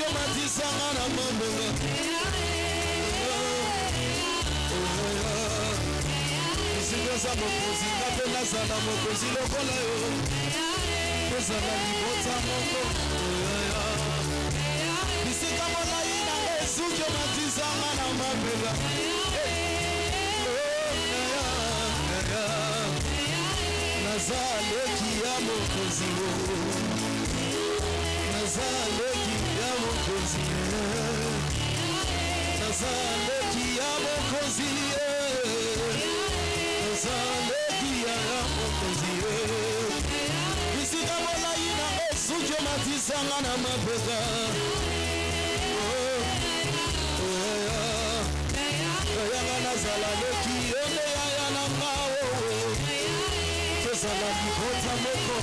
Sujo matisanga na mambonga Sikoza mokozi napenda sana mokozi lokola yo Kozala libota moko Bisika molai na Sujo matisanga na mambonga Nazaleki ya mokozi Nazaleki ya mokozi Nazaleki ya mokozi Nazaleki ya mokozi Bisika molai na Sujo matisanga na mabega Yanga nazaleki yone ya na ngao Kozala libota moko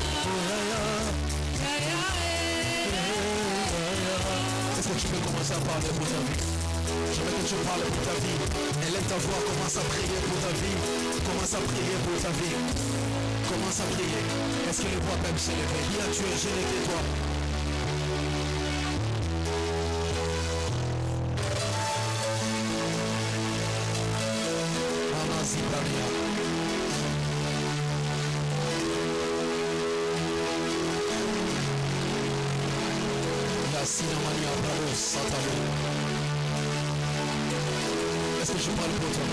Est-ce que tu peux commencer à parler pour ta vie? Je veux que tu parles pour ta vie. Élève ta voix, commence à prier pour ta vie. Commence à prier pour ta vie. Commence à prier. Est-ce que les voix peuvent s'élever? Dis à Dieu, je n'ai que toi. Est-ce que je parle pour toi?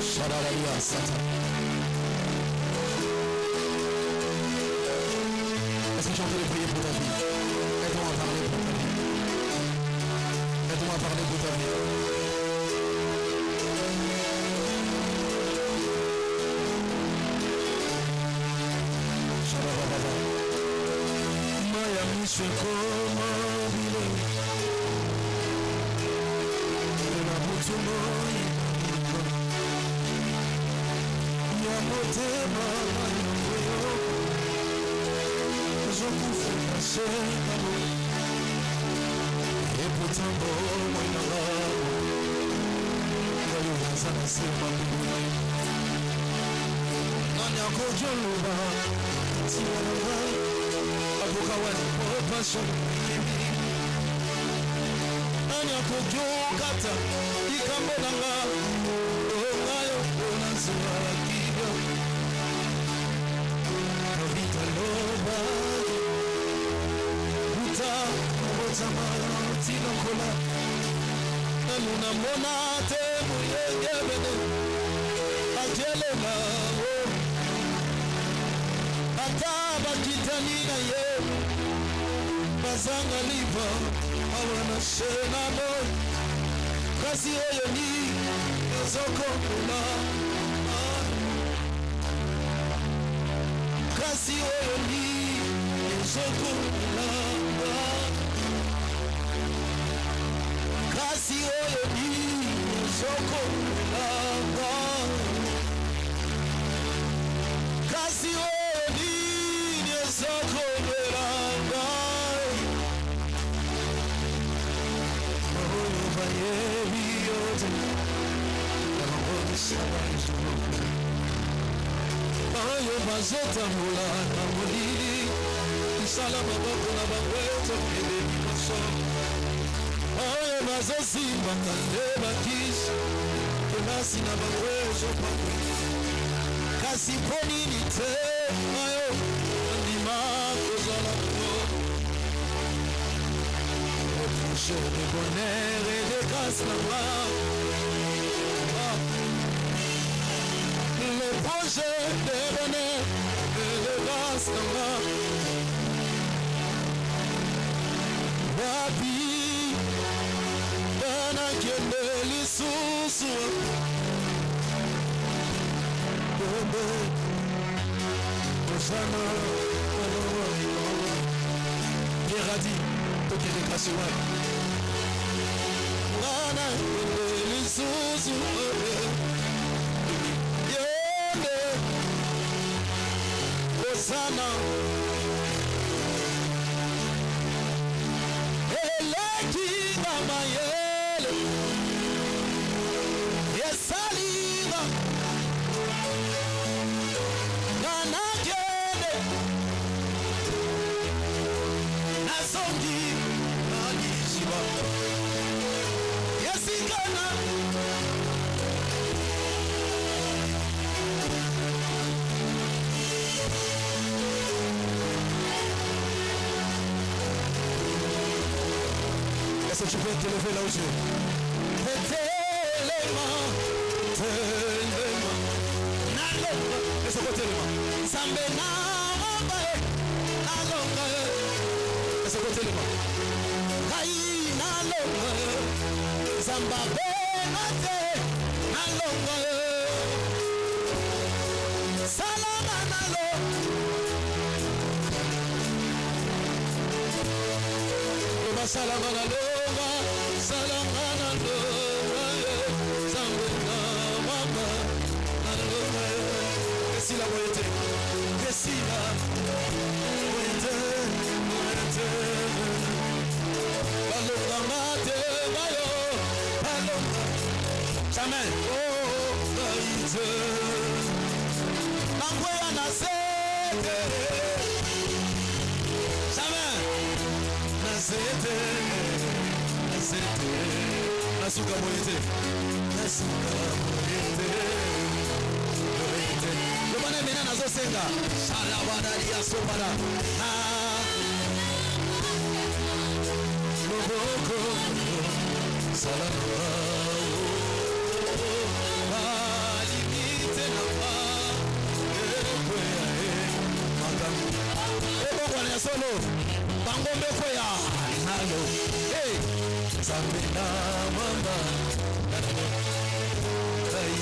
Shadalaya Satan. Est-ce que tu es en train de prier pour ta vie? Aide-moi à parler pour ta vie. Aide-moi à parler pour ta vie. Maya Mishekoma Bile Ela Mutumoi Yamotema Yangoyo Jokufuna Shekamo Eputambo Mwanalamo Yayo Yazana Sema Mbuna Nanya Kojoluba Tiyanaba Abuka Wani Popasho Nanya Kojokata Ikambonanga Ongayo Onazua Kibyo Kabita Loba Uta Otamara Tinokola Namuna Monate Muyegebene Ajelema Ataba Kitanina Ye Bazanga Liva Awana Shenamo Kasi Oyo Ni Zoko Kula Kasi Oyo Ni Zoko Kula Kasi Oyo Ni Zoko Kula Kasi Oyo Ni Zoko Kula Oyo Bayebi Yote Oyo Sabaji Oyo Bazota Mula Namulili Isala Babako na Baweto Kede Mimoso Oyo Bazosi Bakande Bakis Kenasi na Baweto Kasi Poni Nite Oyo Andima Kozala Je de bonheur et de grâce là-bas. Le projet de bonheur et de grâce là-bas. Wapi, Bana Kende Lisusu. Bobo, Osana, Yeradi. Ok, les grâces Nana Lisuzu Yende Osana Eleki Namayele Est-ce que tu peux te lever là où tu es? Est-ce que Amen. Solo bangombe koya nalo hey Samina mama kai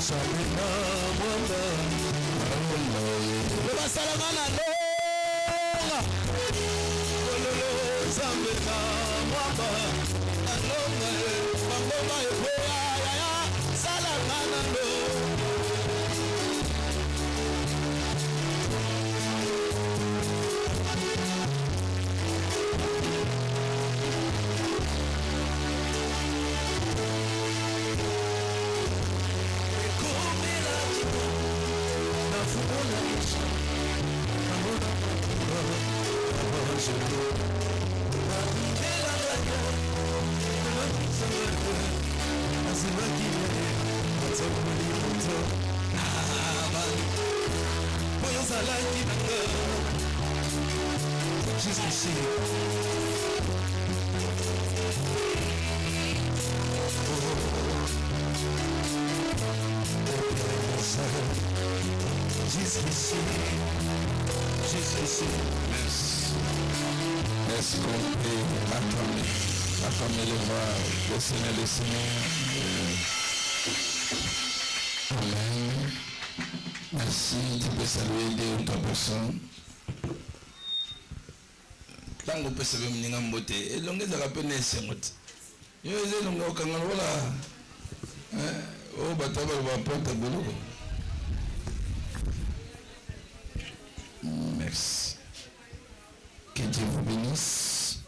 Samina mama baba salamana longa lolo Samina mama longa bangomba koya ya salamana longa. Est-ce qu'on peut acclamer le roi, le Seigneur, le Seigneur? Amen. Merci, tu peux saluer deux ou trois personnes. Tango peut saluer mninga mbote. Et l'ongé de la peine est mote. Yo eze l'ongé au kangal voilà. Oh bataba va porte boulot. Merci. Que Dieu vous bénisse.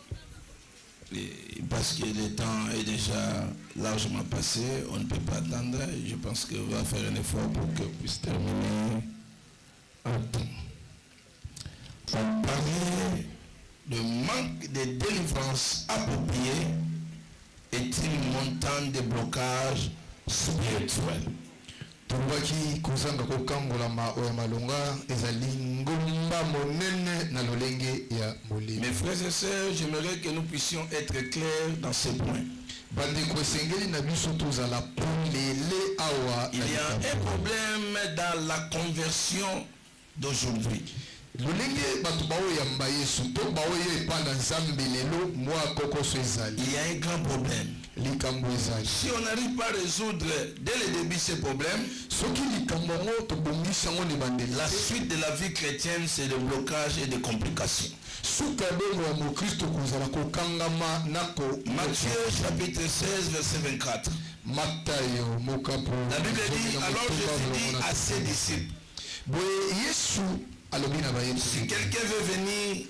Et parce que le temps est déjà largement passé, on ne peut pas attendre. Je pense qu'on va faire un effort pour qu'on puisse terminer à temps. On parlait de manque de délivrance appropriée est-il montant de blocage spirituel. Tubaki kuzanga kokangola oya malonga ezali ngomba monene na lolenge ya molimo. Mes frères et sœurs, j'aimerais que nous puissions être clairs dans ces points. Bandeko esengeli na biso tozala polele awa. Il y a un problème dans la conversion d'aujourd'hui. Lolenge batu baoya mba Yesu to baoya epanda nzambe lelo mwa kokoso ezali. Il y a un grand problème. Si on n'arrive pas à résoudre dès le début ces problèmes, la suite de la vie chrétienne, c'est le blocage et des complications. Matthieu chapitre 16, verset 24. La Bible dit, alors Jésus dit à ses disciples, si quelqu'un veut venir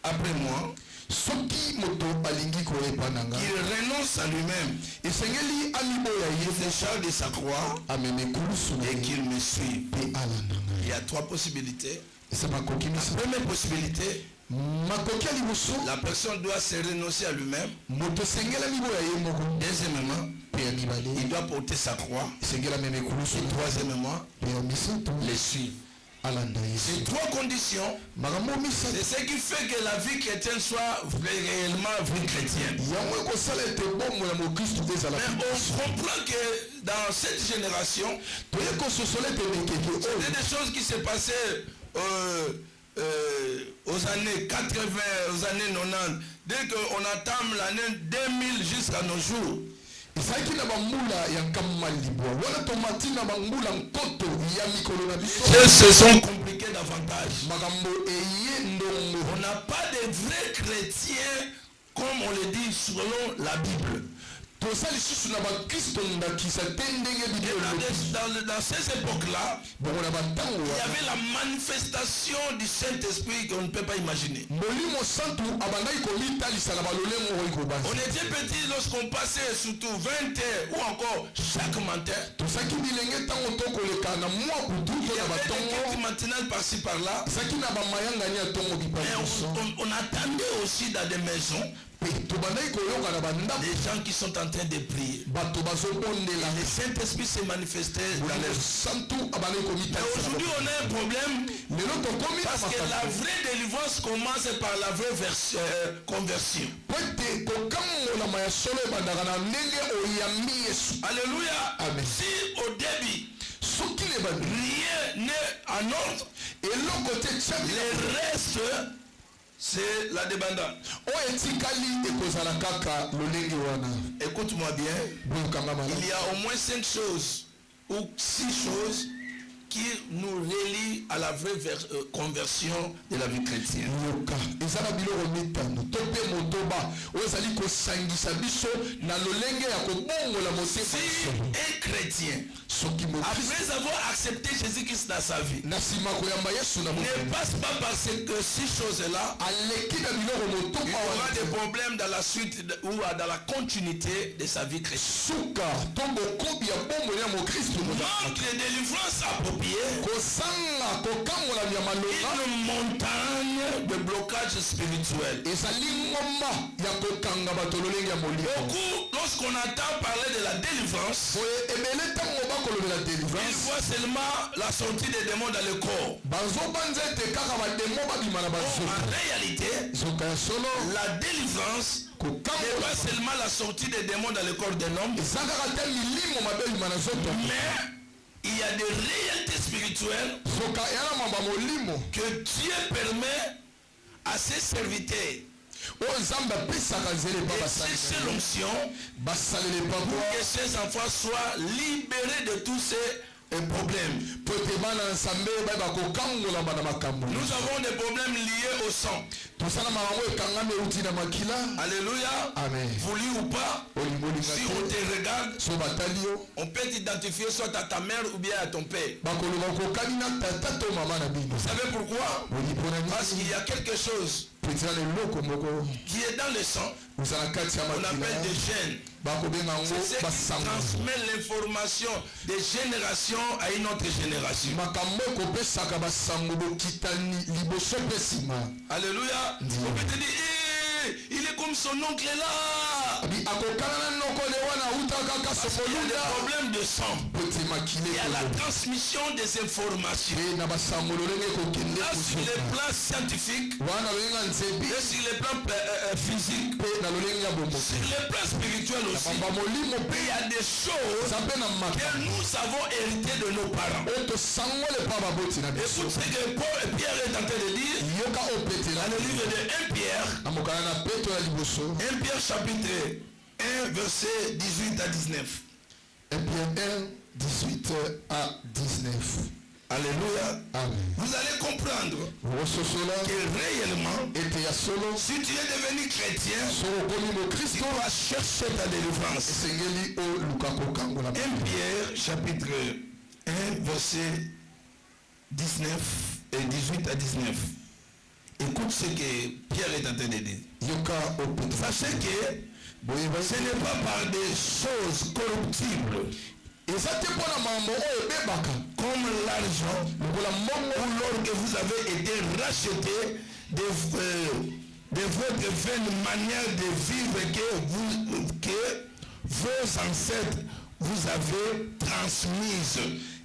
après moi, qu'il renonce à lui-même, il se charge de sa croix et qu'il me suive. Il y a trois possibilités. La première possibilité, la personne doit se renoncer à lui-même. Deuxièmement, il doit porter sa croix. Et troisièmement, les suivre. Ces trois conditions, c'est ce qui fait que la vie chrétienne soit réellement vie chrétienne. Mais on comprend que dans cette génération, c'était des choses qui se passaient aux années 80, aux années 90. Dès qu'on entame l'année 2000 jusqu'à nos jours, les se sont compliqués davantage. On n'a pas de vrais chrétiens comme on le dit selon la Bible. Dans ces époques-là, il y avait la manifestation du Saint-Esprit qu'on ne peut pas imaginer. On était petits lorsqu'on passait surtout 20 heures ou encore chaque matin. Il y avait des quêtes matinales par-ci par-là. Mais on attendait aussi dans des maisons des gens qui sont en train de prier. Le Saint-Esprit s'est manifesté dans les... Mais aujourd'hui on a un problème parce que la vraie délivrance commence par la vraie conversion. Alléluia. Amen. Si au début rien n'est en ordre et l'autre côté le reste c'est la débandade. Écoute-moi bien. Il y a au moins 5 choses ou 6 choses qui nous relient à la vraie conversion de la vie chrétienne. Si un chrétien, après avoir accepté Jésus-Christ dans sa vie, ne passe pas par ces 6 choses-là, il aura des problèmes dans la suite ou dans la continuité de sa vie chrétienne. Manque de délivrance appropriée, une montagne de blocage spirituel. Beaucoup, lorsqu'on entend parler de la délivrance, ils voient seulement la sortie des démons dans le corps. En réalité, la délivrance n'est pas seulement la sortie des démons dans le corps d'un homme, mais il y a des réalités spirituelles que Dieu permet à ses serviteurs d'exercer l'onction pour que ses enfants soient libérés de tous ces problèmes. Nous avons des problèmes liés au sang. Alléluia. Amen. Voulu ou pas, si on te regarde, on peut t'identifier soit à ta mère ou bien à ton père. Vous savez pourquoi? Parce qu'il y a quelque chose qui est dans le sang. On appelle des gènes. C'est ce qui transmet l'information de génération à une autre génération. Alléluia. On peut te dire, il est comme son oncle là. Il y a des problèmes de sang. Il y a la transmission des informations. Là sur les plans scientifiques, et sur les plans physiques, sur les plans spirituels aussi. Il y a des choses que nous avons héritées de nos parents. Écoute ce que Pierre est en train de dire dans le livre de 1 Pierre. 1 Pierre chapitre 1 verset 18 à 19. 1 Pierre 1, 18 à 19. Alléluia. Amen. Vous allez comprendre que réellement, si tu es devenu chrétien, tu dois chercher ta délivrance. 1 Pierre chapitre 1 verset 19 et 18 à 19. Écoute ce que Pierre est en train de dire. Sachez que ce n'est pas par des choses corruptibles comme l'argent ou l'or que vous avez été racheté de votre vaine manière de vivre que vos ancêtres vous avez transmise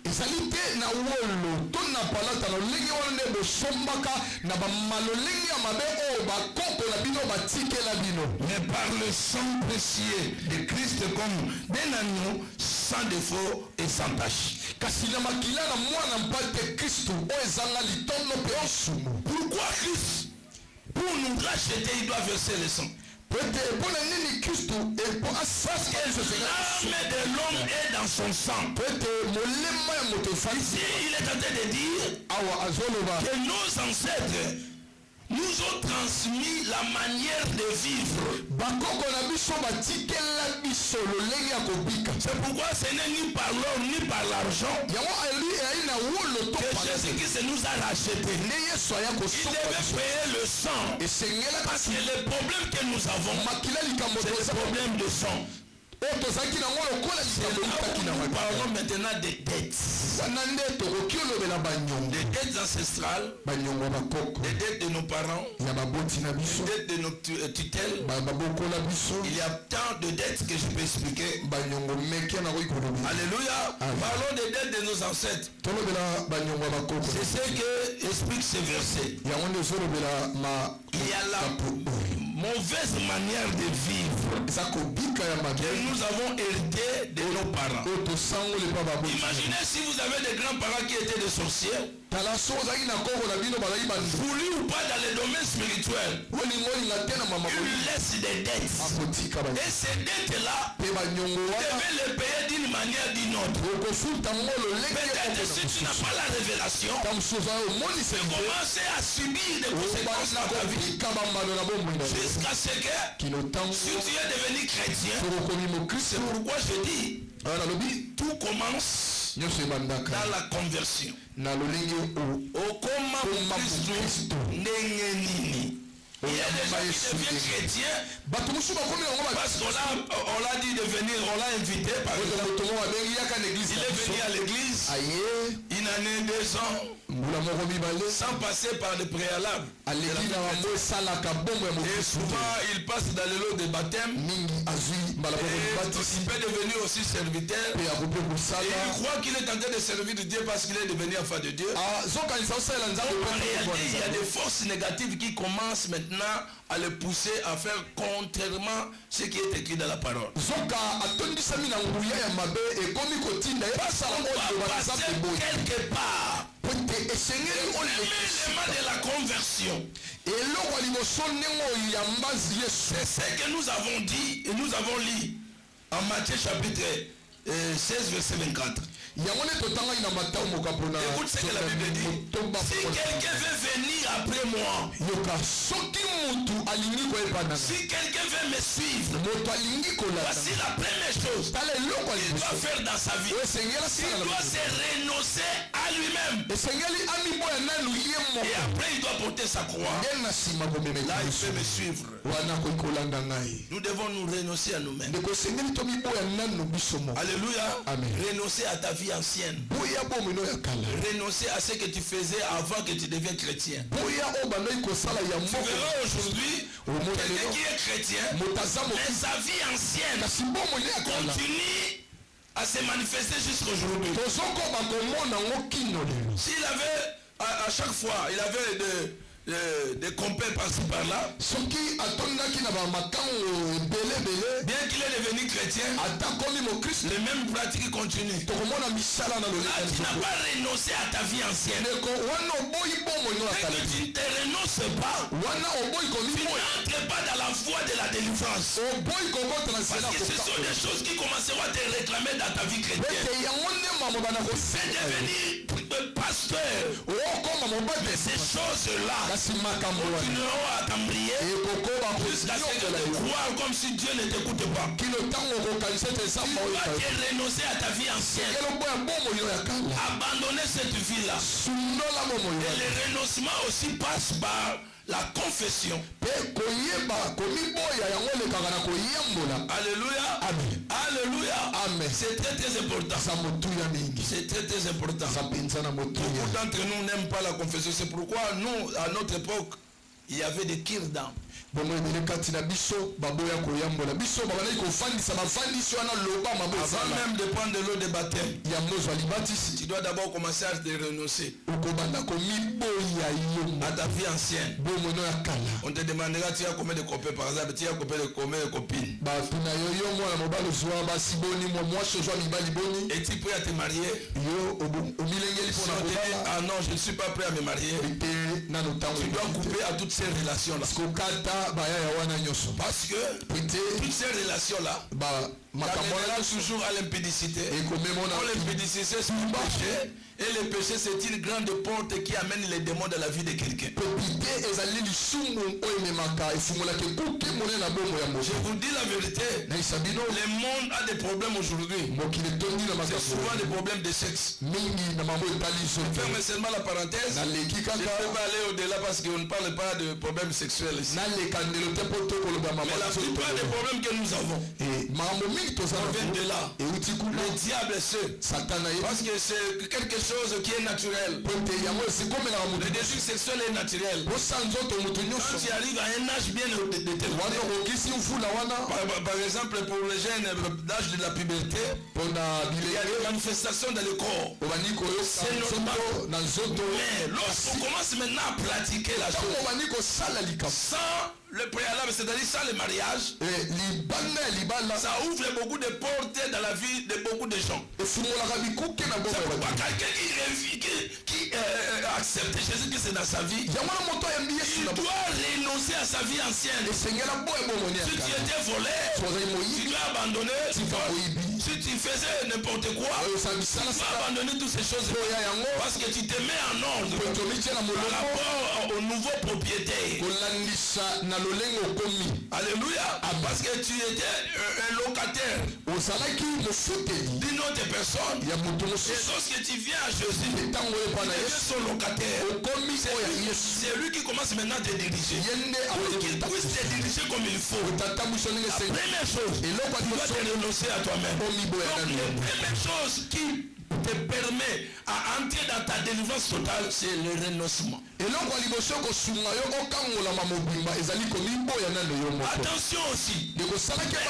ezali te na wolo to na palata na lolenge wana nde bosombaka na bamalolenge ya mabe oyo bakoko na bino batikela bino. Mais par le sang précieux de Christ comme d'un agneau sans défaut et sans tache. Kasi na makila na mwana mpate Kristo oyo ezanga litondo mpe osumu. Pourquoi Christ? Pour nous racheter, il doit verser le sang. Parce que l'âme de l'homme est dans son sang. Ici, il est en train de dire que nos ancêtres nous ont transmis la manière de vivre. C'est pourquoi ce n'est ni par l'or ni par l'argent que Jésus-Christ nous a rachetés. Il devait payer le sang. Parce que le problème que nous avons, c'est le problème de sang. Nous parlons maintenant des dettes. Des dettes ancestrales, des dettes de nos parents, des dettes de nos tutelles. Il y a tant de dettes que je peux expliquer. Alléluia. Parlons des dettes de nos ancêtres. C'est ce que explique ce verset. Il y a la mauvaise manière de vivre que nous avons hérité de nos parents. Imaginez si vous avez des grands-parents qui étaient des sorciers. Voulu ou pas dans le domaine spirituel, ils laissent des dettes. Et ces dettes-là, vous devez les payer d'une manière ou d'une autre. Peut-être si tu n'as pas la révélation, tu commences à subir des conséquences dans ta vie. Jusqu'à ce que, si tu es devenu chrétien, c'est pourquoi je dis, tout commence dans la conversion. Il y a des gens qui deviennent chrétiens parce qu'on l'a dit de venir, on l'a invité par exemple. Il est venu à l'église une année, 2 ans, sans passer par le préalable. Et souvent il passe dans le lot de baptême. Il peut devenir aussi serviteur. Et il croit qu'il est en train de servir de Dieu parce qu'il est devenu enfant de Dieu. En réalité, il y a des forces négatives qui commencent maintenant à le pousser à faire contrairement ce qui est écrit dans la parole. Parce qu'on doit passer quelque part. L'élément de la conversion. C'est ce que nous avons dit et nous avons lu en Matthieu chapitre 16 verset 24. Écoute ce que la Bible dit. Si quelqu'un veut venir après moi, si quelqu'un veut me suivre, voici la première chose qu'il doit faire dans sa vie. Il doit se renoncer à lui-même. Et après il doit porter sa croix. Là il peut me suivre. Nous devons nous renoncer à nous-mêmes. Alléluia. Amen. Renoncer à ta vie ancienne. Renoncer à ce que tu faisais avant que tu deviennes chrétien. Tu verras aujourd'hui quelqu'un qui est chrétien, mais sa vie ancienne continue à se manifester jusqu'aujourd'hui. S'il avait à chaque fois, il avait des compères par-ci par-là, bien qu'il est devenu chrétien, les mêmes pratiques continuent. Là, tu n'as pas renoncé à ta vie ancienne. Dès que tu ne te renonces pas, tu n'entres pas dans la voie de la délivrance. Parce que ce sont des choses qui commenceront à te réclamer dans ta vie chrétienne. C'est devenir pasteur. Mais ces choses-là continueront à t'embrayer jusqu'à ce que tu crois comme si Dieu ne t'écoute pas. Tu dois te renoncer à ta vie ancienne. Abandonner cette vie-là. Et le renoncement aussi passe par la confession. Alléluia. Amen. Alléluia. Amen. C'est très très important. C'est très très important. Beaucoup d'entre nous n'aiment pas la confession. C'est pourquoi nous, à notre époque, il y avait des kirdans. Avant même de prendre de l'eau de baptême, tu dois d'abord commencer à te renoncer à ta vie ancienne. On te demandera tu as combien de copains par exemple, tu as combien de copines. Et tu es prêt à te marier? Si on te dit ah non, je ne suis pas prêt à me marier, tu dois couper à toutes ces relations là. Parce que toutes ces relations-là t'amèneront toujours à l'impudicité. L'impudicité, c'est un péché. Et le péché, c'est une grande porte qui amène les démons dans la vie de quelqu'un. Je vous dis la vérité. Le monde a des problèmes aujourd'hui. C'est souvent des problèmes de sexe. Je ferme seulement la parenthèse. Je ne peux pas aller au-delà parce qu'on ne parle pas de problèmes sexuels ici. Mais la plupart des problèmes que nous avons viennent de là. Le diable est seul. Parce que c'est quelque chose qui est naturel. Le désir sexuel est naturel. Quand tu arrives à un âge bien déterminé, par exemple pour les jeunes d'âge de la puberté, il y a des manifestations dans le corps. C'est normal. Mais lorsqu'on commence maintenant à pratiquer la chose sans le préalable, c'est-à-dire sans le mariage, ça ouvre beaucoup de portes dans la vie de beaucoup de gens. C'est pourquoi quelqu'un qui accepte Jésus-Christ dans sa vie, il doit renoncer à sa vie ancienne. Si tu étais volé, tu dois abandonner. Si tu faisais n'importe quoi, tu dois abandonner toutes ces choses parce que tu te mets en ordre par rapport au nouveau propriétaire. Alléluia. Parce que tu étais un locataire d'une autre personne. Et lorsque tu viens à Jésus, tu es son locataire. C'est lui qui commence maintenant à te diriger. Pour qu'il puisse te diriger comme il faut. La première chose, tu dois te renoncer à toi-même. Donc la première chose qui te permet à entrer dans ta délivrance totale, c'est le renoncement. Attention aussi,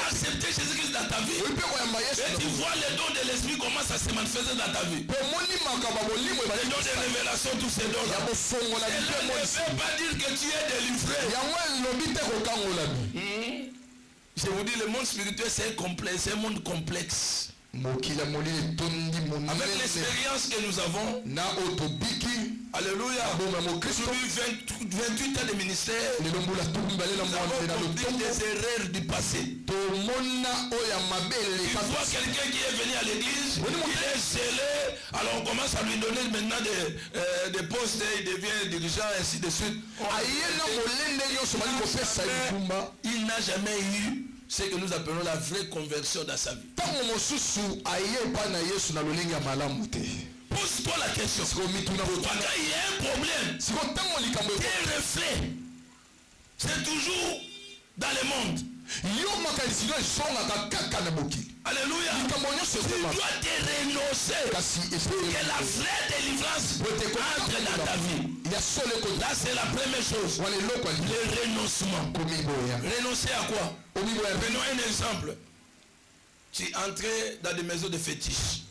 accepter Jésus-Christ dans ta vie, et tu vois les dons de l'esprit commencent à se manifester dans ta vie. Les dons de révélation, tous ces dons-là. Cela ne veut pas dire que tu es délivré. Je vous dis, le monde spirituel, c'est un monde complexe. Avec l'expérience que nous avons, alléluia, aujourd'hui 28 ans de ministère, nous avons compris des erreurs du passé. Tu vois quelqu'un qui est venu à l'église, il est zélé, alors on commence à lui donner maintenant des postes, il devient dirigeant, ainsi de suite. Il n'a jamais eu ce que nous appelons la vraie conversion dans sa vie. Pose-toi la question. Pourquoi quand il y a un problème, tes reflets, c'est toujours dans le monde. Alléluia. Tu dois te renoncer pour que la vraie délivrance entre dans ta vie. Là, c'est la première chose. Le renoncement. Renoncer à quoi? Prenons un exemple. Tu entrais dans des maisons de fétiches.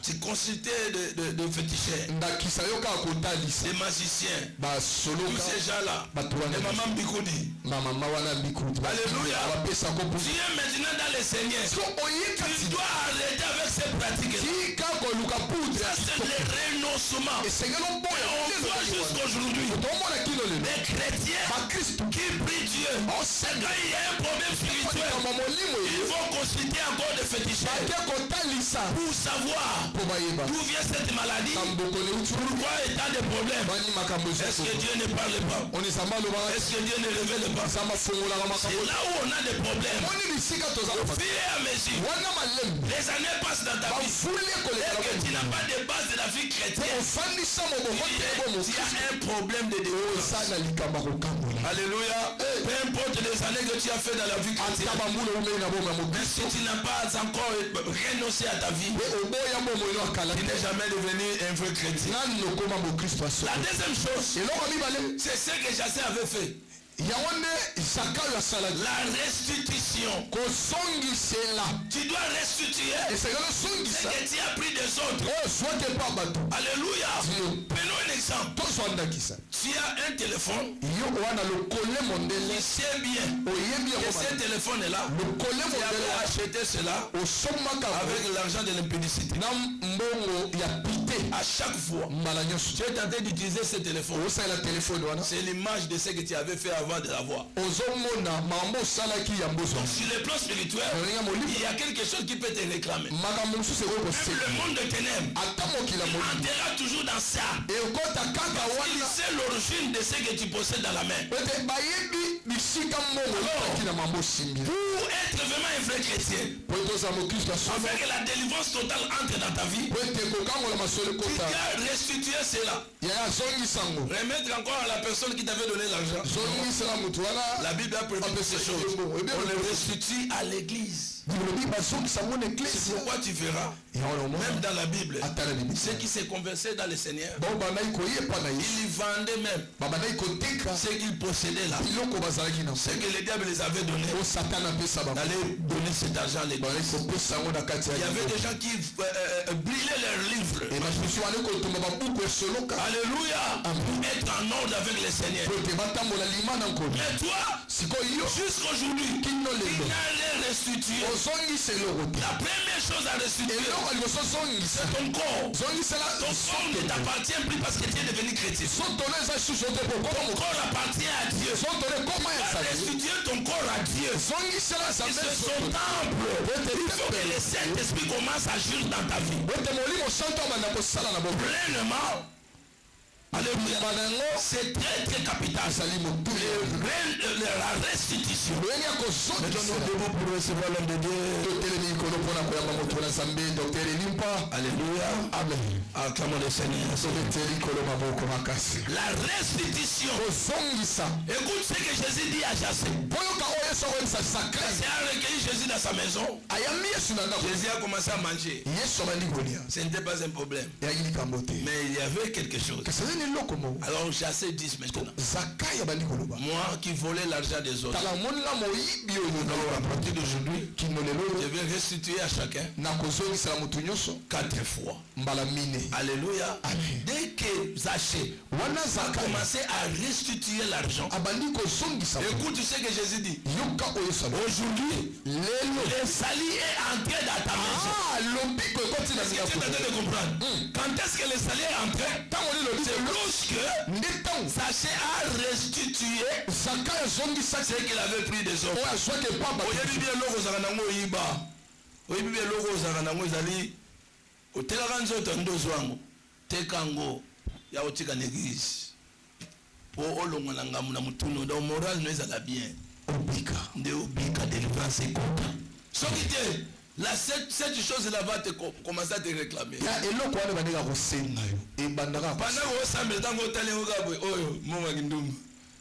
Tu consultais de féticheurs, des magiciens, tous ces gens-là, des mamans Bikoudi. Alléluia. Tu es maintenant dans le Seigneur. Tu dois arrêter avec ces pratiques. Ça, c'est le renoncement. Et on voit jusqu'aujourd'hui des chrétiens qui prient Dieu. Quand il y a un problème spirituel, ils vont consulter encore des féticheurs pour savoir d'où vient cette maladie, pourquoi il y a tant de problèmes. Est-ce que Dieu ne parle pas? Est-ce que Dieu ne révèle pas? C'est là où on a des problèmes. Au fur et à mesure, les années passent dans ta vie et que tu n'as pas de base de la vie chrétienne, il y a un problème de délivrance. Alléluia. Peu importe les années que tu as fait dans la vie chrétienne, même si tu n'as pas encore renoncé à ta vie, tu n'es jamais devenu un vrai chrétien. La deuxième chose, c'est ce que Jacques avait fait. La restitution. Tu dois restituer ce que tu as pris des autres. Alléluia. Prenons un exemple. Tu as un téléphone. Tu sais bien que ce téléphone est là. Tu as acheté cela avec l'argent de l'impudicité. À chaque fois, tu es tenté d'utiliser ce téléphone. C'est l'image de ce que tu avais fait avant de l'avoir. Donc sur le plan spirituel, il y a quelque chose qui peut te réclamer. Même le monde de ténèbres entrera toujours dans ça. Il sait l'origine de ce que tu possèdes dans la main. Alors, pour être vraiment un vrai chrétien, afin que la délivrance totale entre dans ta vie, tu dois restituer cela. Remettre encore à la personne qui t'avait donné l'argent. La Bible a prévu ces choses. On le restitue à l'église. C'est pourquoi tu verras, même dans la Bible, ceux qui se conversaient dans le Seigneur, ils vendaient même ce qu'ils possédaient là. Ce que le diable les avait donné, d'aller donner cet argent à l'église. Il y avait des gens qui brûlaient leurs livres. Alléluia. Être en ordre avec le Seigneur. Mais toi, jusqu'aujourd'hui, il n'a rien restitué. La première chose à restituer, c'est ton corps. Ton corps ne t'appartient plus parce que tu es devenu chrétien. Ton corps appartient à Dieu. Tu vas restituer ton corps à Dieu. C'est son temple. Il faut que le Saint-Esprit commence à agir dans ta vie. Pleinement. Alléluia. C'est très très capital. La restitution. Mettons-nous debout pour recevoir l'homme de Dieu. Alléluia. Amen. Acclamons le Seigneur. La restitution. Écoute ce que Jésus dit à Jacques. C'est à recueillir Jésus dans sa maison. Jésus a commencé à manger. Ce n'était pas un problème. Mais il y avait quelque chose. Alors Jacques dit maintenant, moi qui volais l'argent des autres, à partir d'aujourd'hui, je vais restituer à chacun 4 fois. Alléluia. Dès que Zachée a commencé à restituer l'argent, écoute ce que Jésus dit. Aujourd'hui, le salut est entré dans ta maison. Est-ce que tu es en train de comprendre? Quand est-ce que le salut est entré? C'est lorsque Zachée a restitué ce qu'il avait pris des autres. Otelaka nzoto ndozo wangu tekango ya otika l'église po olongo na ngamu na mutuno donc moral no ezala bien obika nde obika délivrance ekota soki te la cette chose là va te commencer à te réclamer ya eloko wana bandeka kosenga yo ebandaka pendant que osambela tango otali ngabwe oyo monga kindumba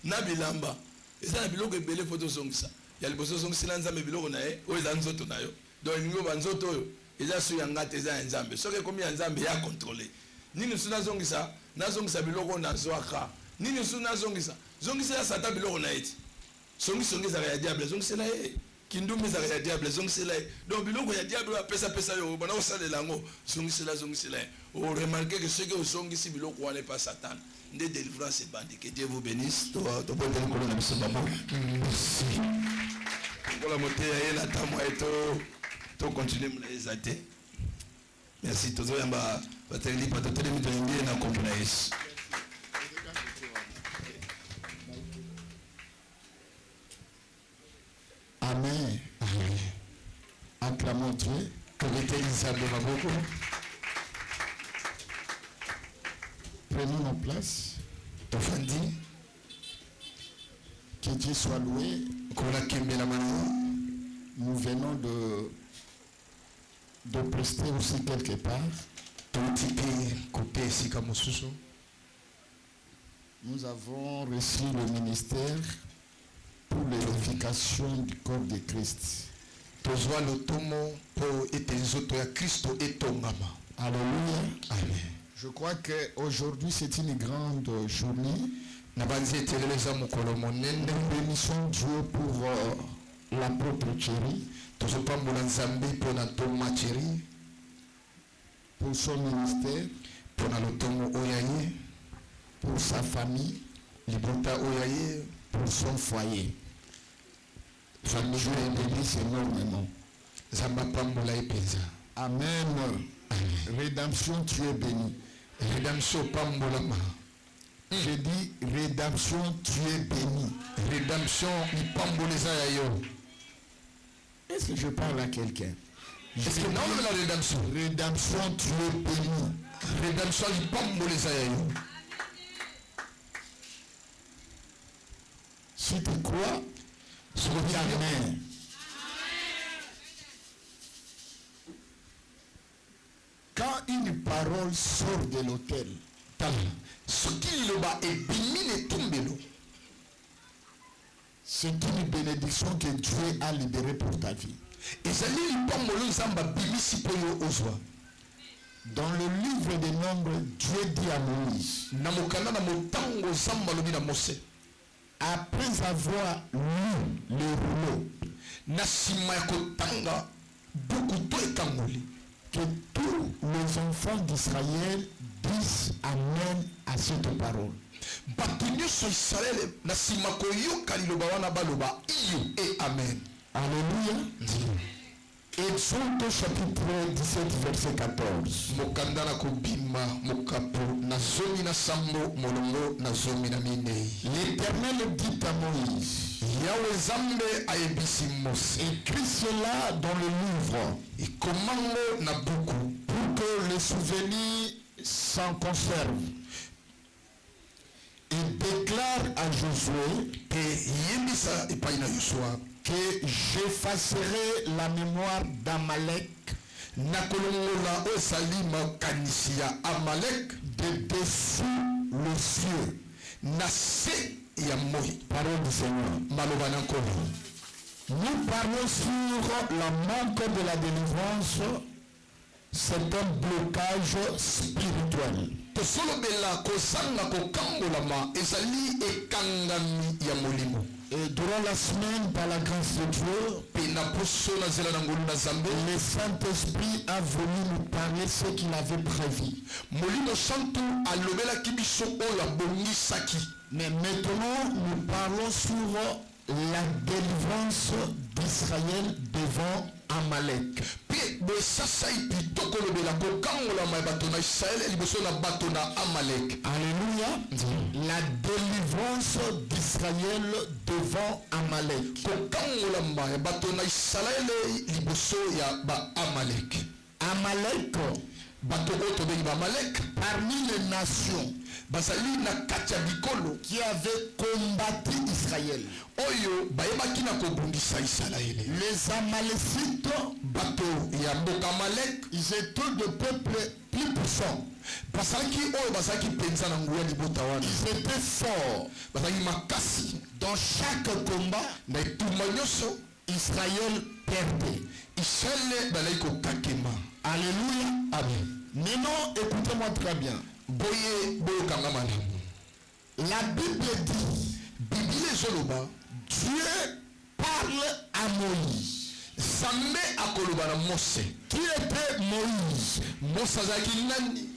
na bilamba eza na biloko ebele foto zongisa ya liboso zongisila nzambe biloko na ye oyo eza nzoto na yo donc ningo banzoto oyo eza su yanga te eza nzambe soki komi ya nzambe ya contrôler nini su nazongisa biloko na zwaka nini su nazongisa ya sata biloko na eti zongisa ya diable zongisela ye kindumba ezaka ya diable zongisela ye donc biloko ya diable apesa yo bana osalela yango zongisela ye o remarquer que soki ozongisi biloko wana epa satan nde délivrance ebandi. Que Dieu vous bénisse. Tobondeli nkolo na biso babo kola moteya ye na ntamwa ye to continuer molaeza te. Merci tozoyamba bateleli pa totelemi toyembie na kombo na Yesu. Amen. Acclamons Dieu. Que l'Église de Maboko. Prenons nos places. nous venons de prester aussi quelque part. Nous avons reçu le ministère pour l'édification du corps de Christ. Alléluia. Amen. Je crois qu'aujourd'hui c'est une grande journée. Nous bénissons Dieu pour l'apôtre Thierry, pour son ministère, pour sa famille, pour son foyer. Dieu bénisse énormément. Amen. Rédemption, tu es béni. Rédemption pambolama. J'ai dit rédemption, tu es béni. Rédemption ipamboleza yayo. Est-ce que je parle à quelqu'un? Est-ce que non la rédemption? Rédemption, tu es béni. Rédemption ipamboleza yayo. Si tu crois, dis amen. Quand une parole sort de l'autel, c'est une bénédiction que Dieu a libérée pour ta vie. Dans le livre des Nombres, Dieu dit à Moïse, après avoir lu le rouleau, que tous les enfants d'Israël disent amen à cette parole. Alléluia. Exode chapitre 17 verset 14. L'Éternel dit à Moïse, écris cela dans le livre pour que les souvenirs s'en conservent. Il déclare à Josué que j'effacerai la mémoire d'Amalek de dessus le cieux. Parole du Seigneur. Nous parlons sur la manque de la délivrance. C'est un blocage spirituel. Et durant la semaine, par la grâce de Dieu, le Saint-Esprit a voulu nous parler ce qu'il avait prévu. Mais maintenant, nous parlons sur la délivrance d'Israël devant Amalek. Alléluia. La délivrance d'Israël devant Amalek. Amalek, parmi les nations qui avaient combattu Israël. Les Amalécites, ils étaient de peuples plus puissants. Ils étaient forts. Dans chaque combat, Israël perdait. Alléluia. Amen. Maintenant, écoutez-moi très bien. La Bible dit, Dieu parle à Moïse. Qui était Moïse?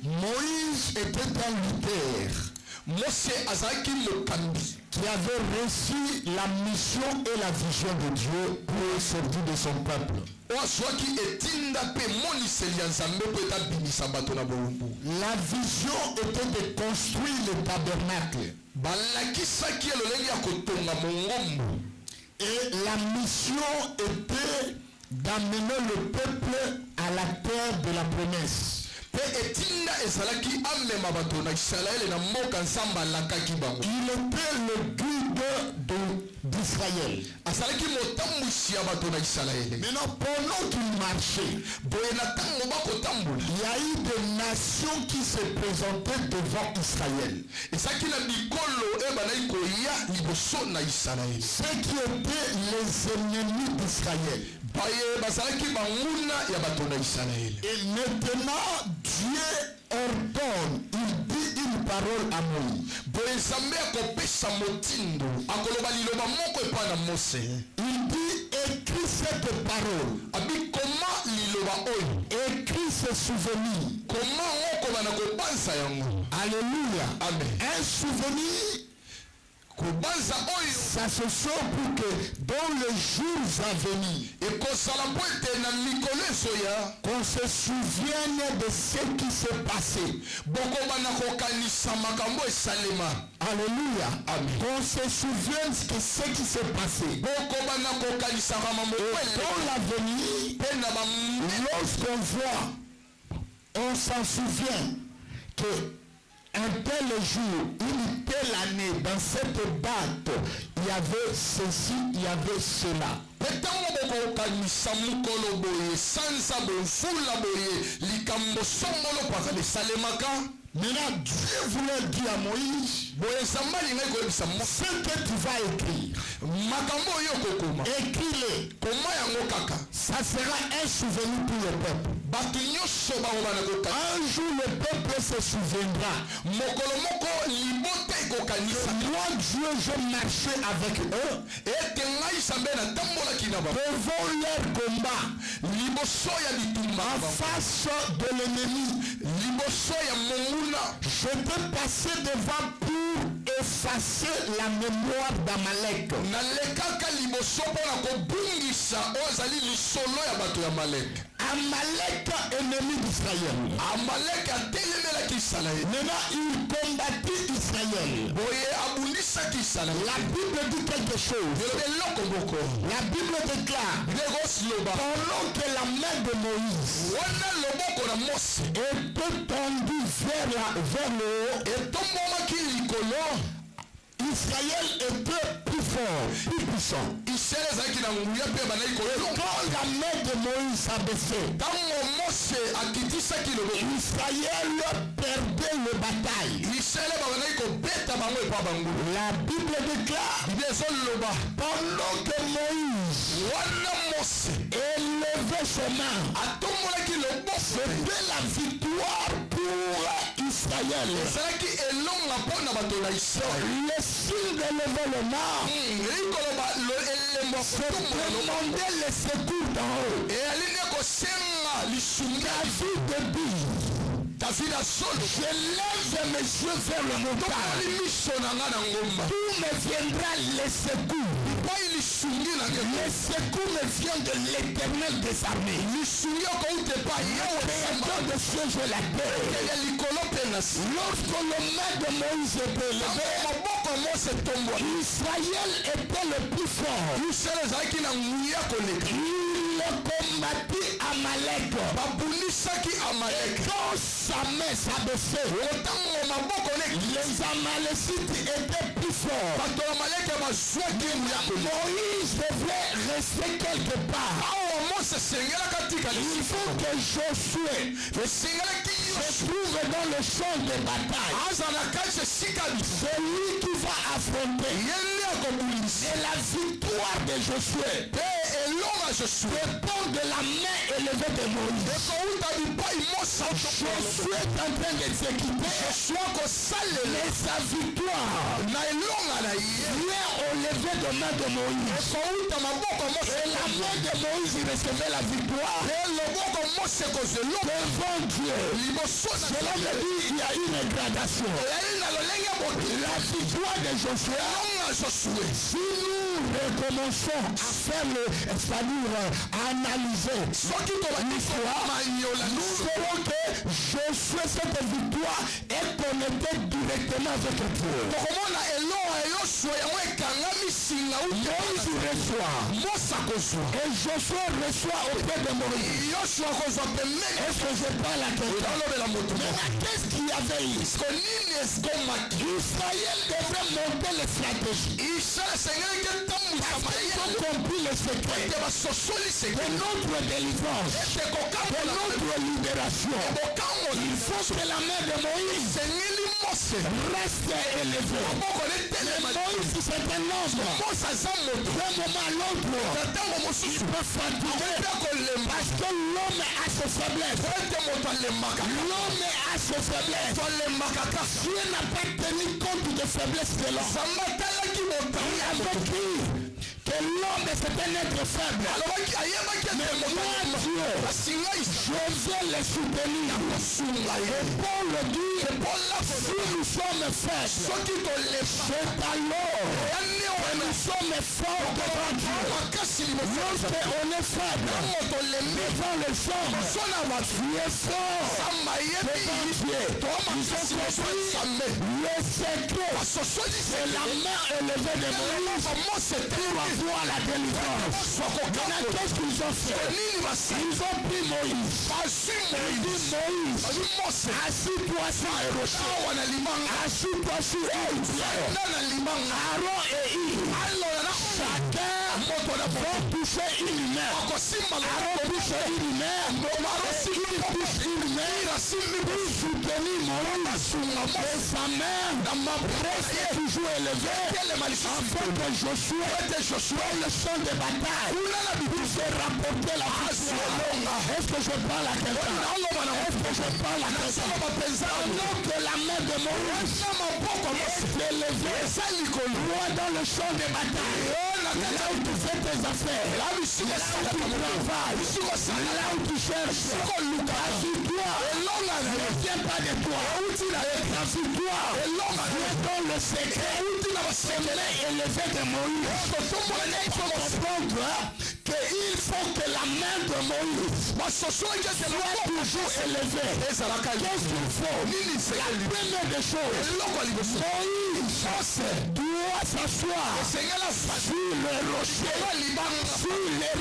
Moïse était un lutteur qui avait reçu la mission et la vision de Dieu pour sortir de son peuple. La vision était de construire le tabernacle. Et la mission était d'amener le peuple à la terre de la promesse. Il était le guide d'Israël. Maintenant, pendant qu'il marchait, il y a eu des nations qui se présentaient devant Israël. Ceux qui étaient les ennemis d'Israël. Et maintenant, Dieu ordonne, il dit une parole à Moïse. Il dit, écris cette parole. Écris ce souvenir. Alléluia. Amen. Un souvenir, ça se sort pour que dans les jours à venir, qu'on se souvienne de ce qui s'est passé. Alléluia. Amen. Qu'on se souvienne de ce qui s'est passé. Et dans l'avenir, lorsqu'on voit, on s'en souvient que un tel jour, une telle année, dans cette date, il y avait ceci, il y avait cela. Maintenant, Dieu voulait dire à Moïse, ce que tu vas écrire, écris-le. Ça sera un souvenir pour le peuple. Un jour, le peuple se souviendra. Moi, Dieu, je marchais avec eux. Devant leur combat, en face de l'ennemi, je peux passer devant pour effacer la mémoire d'Amalek. Amalek, ennemi d'Israël. Maintenant, il combattit Israël. La Bible dit quelque chose. La Bible déclare, pendant que la main de Moïse était tendue vers le haut, Israël était plus fort, plus puissant. Quand la main de Moïse s'abaissait, Israël perdait le bataille. La Bible déclare, pendant que Moïse élevait ses mains, c'était la victoire pour Israël. Le signe de lever le main, c'est demander le secours d'en haut. David a sol. Je lève mes yeux vers le montagne. D'où me viendra le secours? Le secours me vient de l'Éternel des armées. Le créateur de cieux et la terre. Lorsque le main de Moïse était élevé, Israël était le plus fort. Il combattit Amalek. Et quand sa main s'abaissait, les Amalécites étaient plus forts. Moïse devait rester quelque part. Il faut que Josué se trouve dans le champ de bataille. C'est lui qui va affronter. Et la victoire de Josué dépend de la main élevée de Moïse. Josué est en train d'exécuter, mais sa victoire vient au lever de main de Moïse. Et la main de Moïse recevait la victoire devant Dieu. Cela veut dire qu'il y a une gradation. La victoire de Josué, si nous recommençons à faire à analyser l'histoire, nous verrons que Josué, cette victoire est connectée directement avec Dieu. Moïse reçoit. Et Josué reçoit auprès de Moïse. Est-ce que je parle à quelqu'un? Qu'est-ce qu'il y avait eu? Israël devrait monter les stratégies. Ils ont compris le secret de notre délivrance, de notre libération. Il faut que la main de Moïse reste élevée. Mais Moïse, c'est un homme. D'un moment à l'autre, il peut fatiguer parce que l'homme a ses faiblesses. L'homme a ses faiblesses. Dieu n'a pas tenu compte des faiblesses de l'homme. Il avait dit que l'homme c'est un être faible. Mais moi, Dieu, je vais le soutenir. Et Paul dit, si nous sommes faibles, c'est alors que nous sommes forts devant Dieu. Lorsqu'on est faible devant les hommes, tu es fort devant Dieu. Ils ont compris le secret. C'est la main élevée de Moïse pour avoir la délivrance. Maintenant, qu'est-ce qu'ils ont fait? Ils ont pris Moïse. Ils disent Moïse, assis-toi sur le rocher. Assis-toi sur le pierre. Aaron et Yves, chacun va toucher une main. Aaron touche une main. Yves touche une main. Pour soutenir Moïse. Et sa main reste toujours élevée. Afin que Josué le champ de bataille pour se rapporter la victoire. Est-ce que je parle à quelqu'un? Est-ce que je parle à quelqu'un? Pendant que la main de Moïse est élevée loin dans le champ de bataille, là où tu fais tes affaires, là où tu travailles, là où tu cherches, assis-toi, ne viens pas de toi, assis-toi, viens dans le secret, c'est main élevée de Moïse. Il faut comprendre qu'il faut que la main de Moïse soit toujours élevée. Qu'est-ce qu'il faut? La première des choses, Moïse doit s'asseoir sur le rocher. Sur les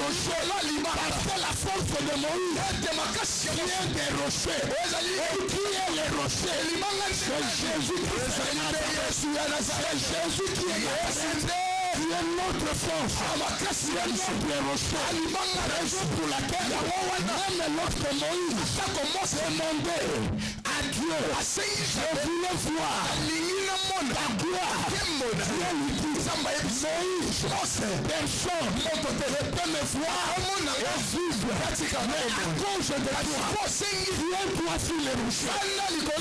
rochers. Parce que la force de Moïse vient des rochers. Et qui est le rocher? C'est Jésus-Christ. C'est Jésus qui est tu es notre force, tu es notre rocher, raison pour laquelle même lorsque Moïse demandait à Dieu, je voulais voir ta gloire, Dieu lui dit, Moïse, personne ne peut me voir et vivre, mais à cause de toi, viens-toi sur les rochers,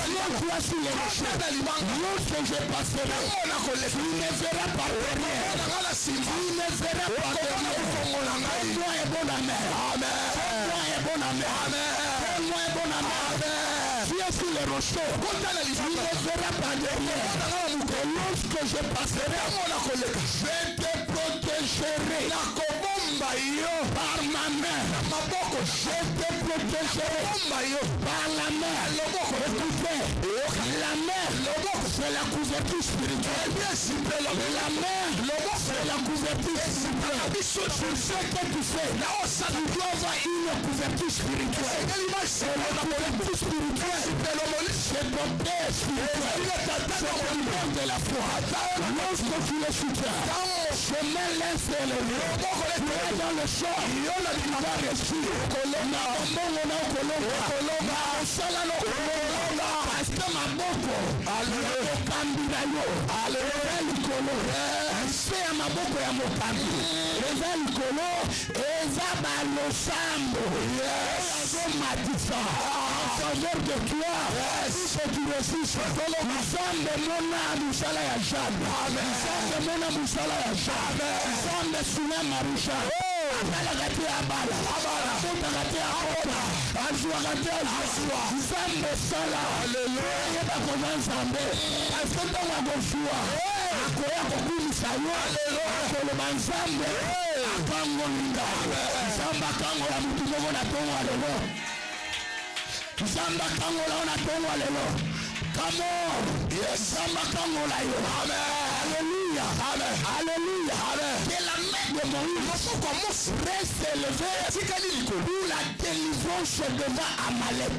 viens-toi sur les rochers, lorsque je passerai, tu ne verras pas derrière. Tu ne verras pas derrière. Fais-moi un bon amen. Fais-moi un bon amen. Fais-moi un bon amen. Tu es sur les rochers. Tu ne verras pas derrière. Et lorsque je passerai, je te protégerai par ma main. Je te protégerai par la main. Écoutez, la main, c'est la couverture spirituelle. La main, c'est la couverture spirituelle. Sur ce que tu fais, tu dois avoir une couverture spirituelle. C'est la couverture spirituelle. C'est ton père spirituel. C'est le père de la foi. Lorsque tu le soutiens, chemin laisse le lieu. Tu es dans le champ. Tu vas respirer. Parce que ma boko, c'est à ma boko ya mokambi. Eza likolo, eza balosambo. Eza matisa. En faveur de toi, si tu résistes, Nzambe mona musala ya Jeanne. Nzambe mona musala ya Jeanne. Nzambe suna marusha. Akalakati ya bala. Akalakati ya kota. Azuakati ya Joshua. Nzambe sala. Alléluia. Yeba kona Nzambe. Askota wagoshua. Akoya kokumisa yo. Akoloba Nzambe. Akango linga. Nzambe akango ya mutu moko na tongo alelo. Nzambe akango la ona tongo alelo. Come on. Yes. Nzambe akango la yo. Amen. Alléluia. Amen. Alléluia. Amen. Que la main de Moïse reste élevée pour la délivrance devant Amalek.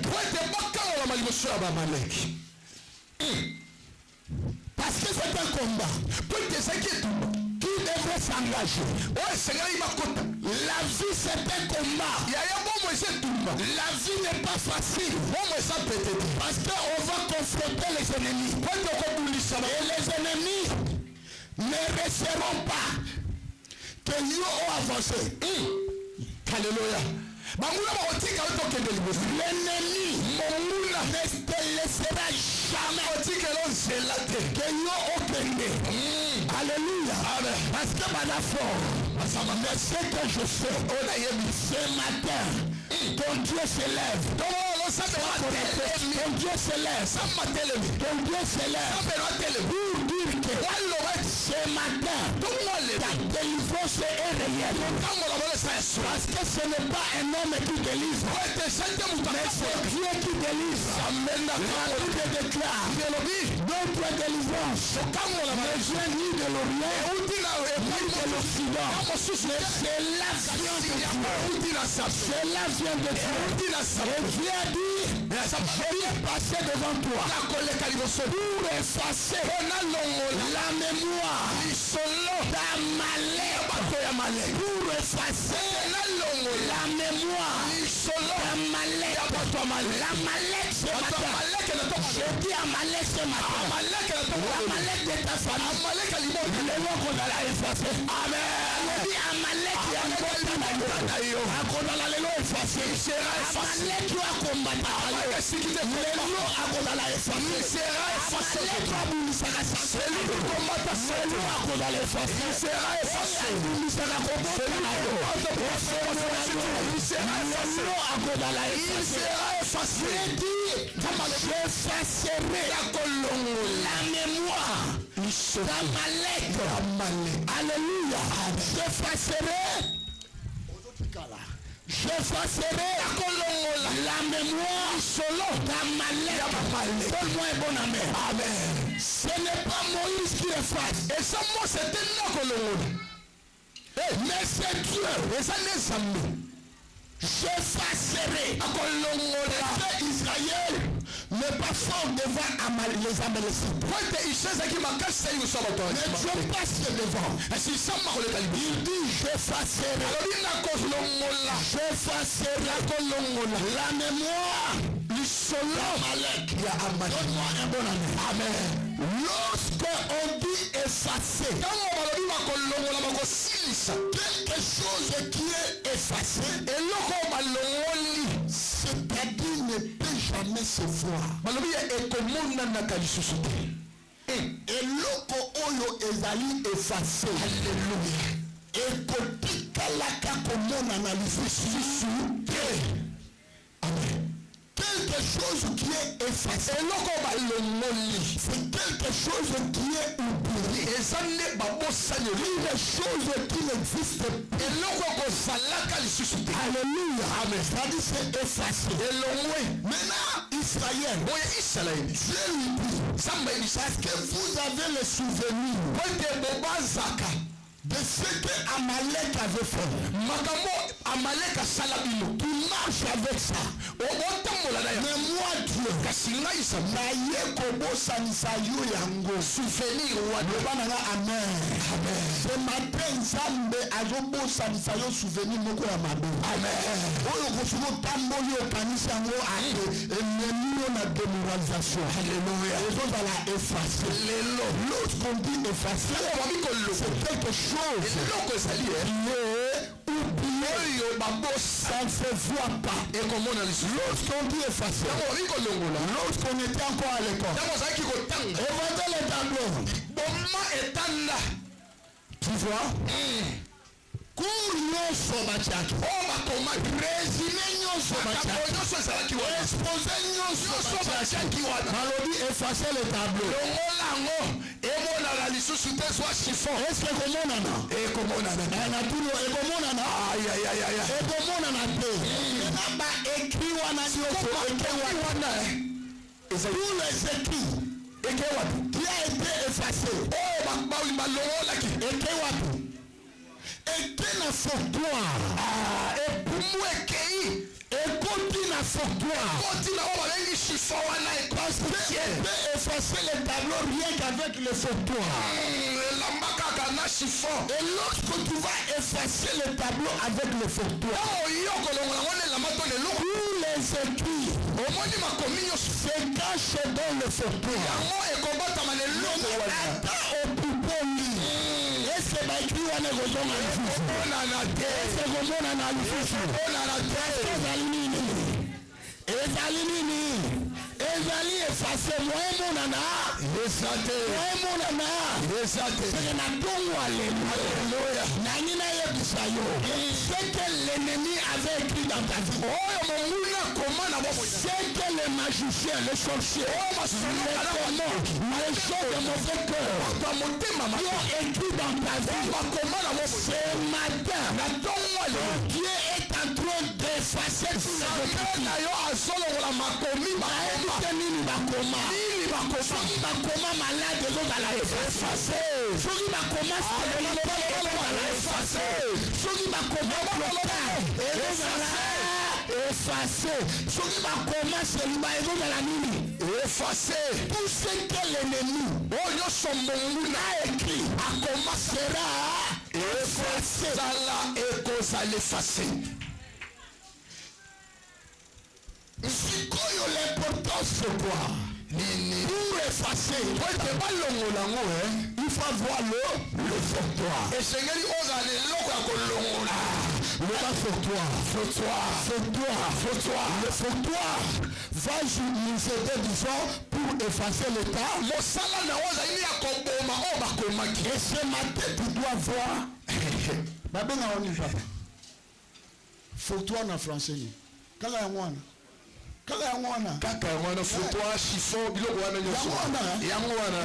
Parce que c'est un combat. s'engager. La vie c'est un combat. La vie n'est pas facile. Parce qu'on va confronter les ennemis. Et les ennemis ne resteront pas que nous ont avancé. Alléluia. L'ennemi ne te laissera jamais que nous obtenons. Alléluia. Parce que mais ce que je fais ce matin, ton Dieu s'élève. Ton Dieu s'élève. Ton Dieu s'élève pour dire que ce matin, ta délivrance est réelle. Parce que ce n'est pas un homme qui délivre, mais c'est Dieu qui délivre. La Bible déclare notre délivrance ne vient ni de l'Orient ni de l'Occident. Cela vient de Dieu. Cela vient de Dieu. Et Dieu a dit, je vais passer devant toi pour effacer la mémoire d'Amalek. Pour effacer la mémoire d'Amalek. L'Amalek ce matin. Je dis Amalek ce matin. L'Amalek de ta famille. Le nom qu'on a effacé. Amen. Je dis Amalek qui a effacé. Amalek qui a combattu. Le nom a effacé. Amalek qui a effacé. Le nom a effacé. J'effacerai la mémoire d'Amalek. Alléluia. J'effacerai la mémoire d'Amalek. Donne-moi un bon amen. Amen. Ce n'est pas Moïse qui efface. Et ça, moi, c'est mais c'est Dieu. Et ça n'est jamais. J'effacerai. Israël n'est pas fort devant les Amalécites. Mais Dieu passe devant. Il dit j'effacerai. J'effacerai la mémoire du d'Amalek. Donne-moi un bon amen. Amen. Lorsqu'on dit effacer, quelque chose qui est effacé, c'est-à-dire ne peut jamais se voir. Et l'oko oyo ezali effacé. Alléluia. Et kotikalaka komona na lisusu. Amen. Quelque chose qui est effacé. C'est quelque chose qui est oublié. Une chose qui n'existe pas. Alléluia. Amen. C'est-à-dire c'est effacé. Maintenant, Israël. Dieu lui dit. Parce que vous avez le souvenir de ce que Amalek avait fait. Tu marches avec ça. Mais moi Dieu, amen. Ce matin, Nzambe azobosanisa yo souvenir moko ya mabe. Amen. Oyo kosuko tamboli okanisa ngo ennemi na démoralisation. Alléluia. Ezozala effacé. Lorsqu'on dit effacé, c'est quelque chose ça ne se voit pas. Lorsqu'on dit effacer, lorsqu'on était encore à l'école, éventez les tableaux. Tu vois? Cours nyonso batiaki. Résumé nyonso batiaki. Exposé nyonso batiaki. Malobi effacer le tableau. Est-ce que komonana? Natuno ekomonana. Ekomonana te. Naba écrit wana nyonso ekewana. Tous les écrits qui a été effacé. Ekewapi. Et quel fautoire. Et pour moi et continue à fautoire. Parce que tu peux effacer le tableau rien qu'avec le fautoire. chiffon. Et lorsque tu vas effacer le tableau avec le photo, tous les écrits se cachent dans le photo. Attends au plus beau lit. Est-ce que écrit on est besoin de est-ce que on a ezali efface moi monana alléluia nani na yebisa yo c'est que l'ennemi avait écrit dans ta vie c'est que les magiciens, les sorciers, les gens de mauvais cœur qui ont écrit dans ta vie ce matin Dieu est en train d'effacer tous les écritures. Bakoma malade ezozala efface soki bakoma efface soki bakoma ezozala efface soki bakoma seliba ezozala nini efface tout ce que l'ennemi oyo sombonguna écrit akoma sera efface zala ekozala efface. Sikoyo l'important c'est quoi? Pour effacer, il faut avoir le fautoir. Et c'est le fautoir va nous aider, disons, pour effacer l'état. Et ce matin, tu dois voir. Fautoir en français. Kaka wana fautoir chiffon biloko wana nyoso yango wana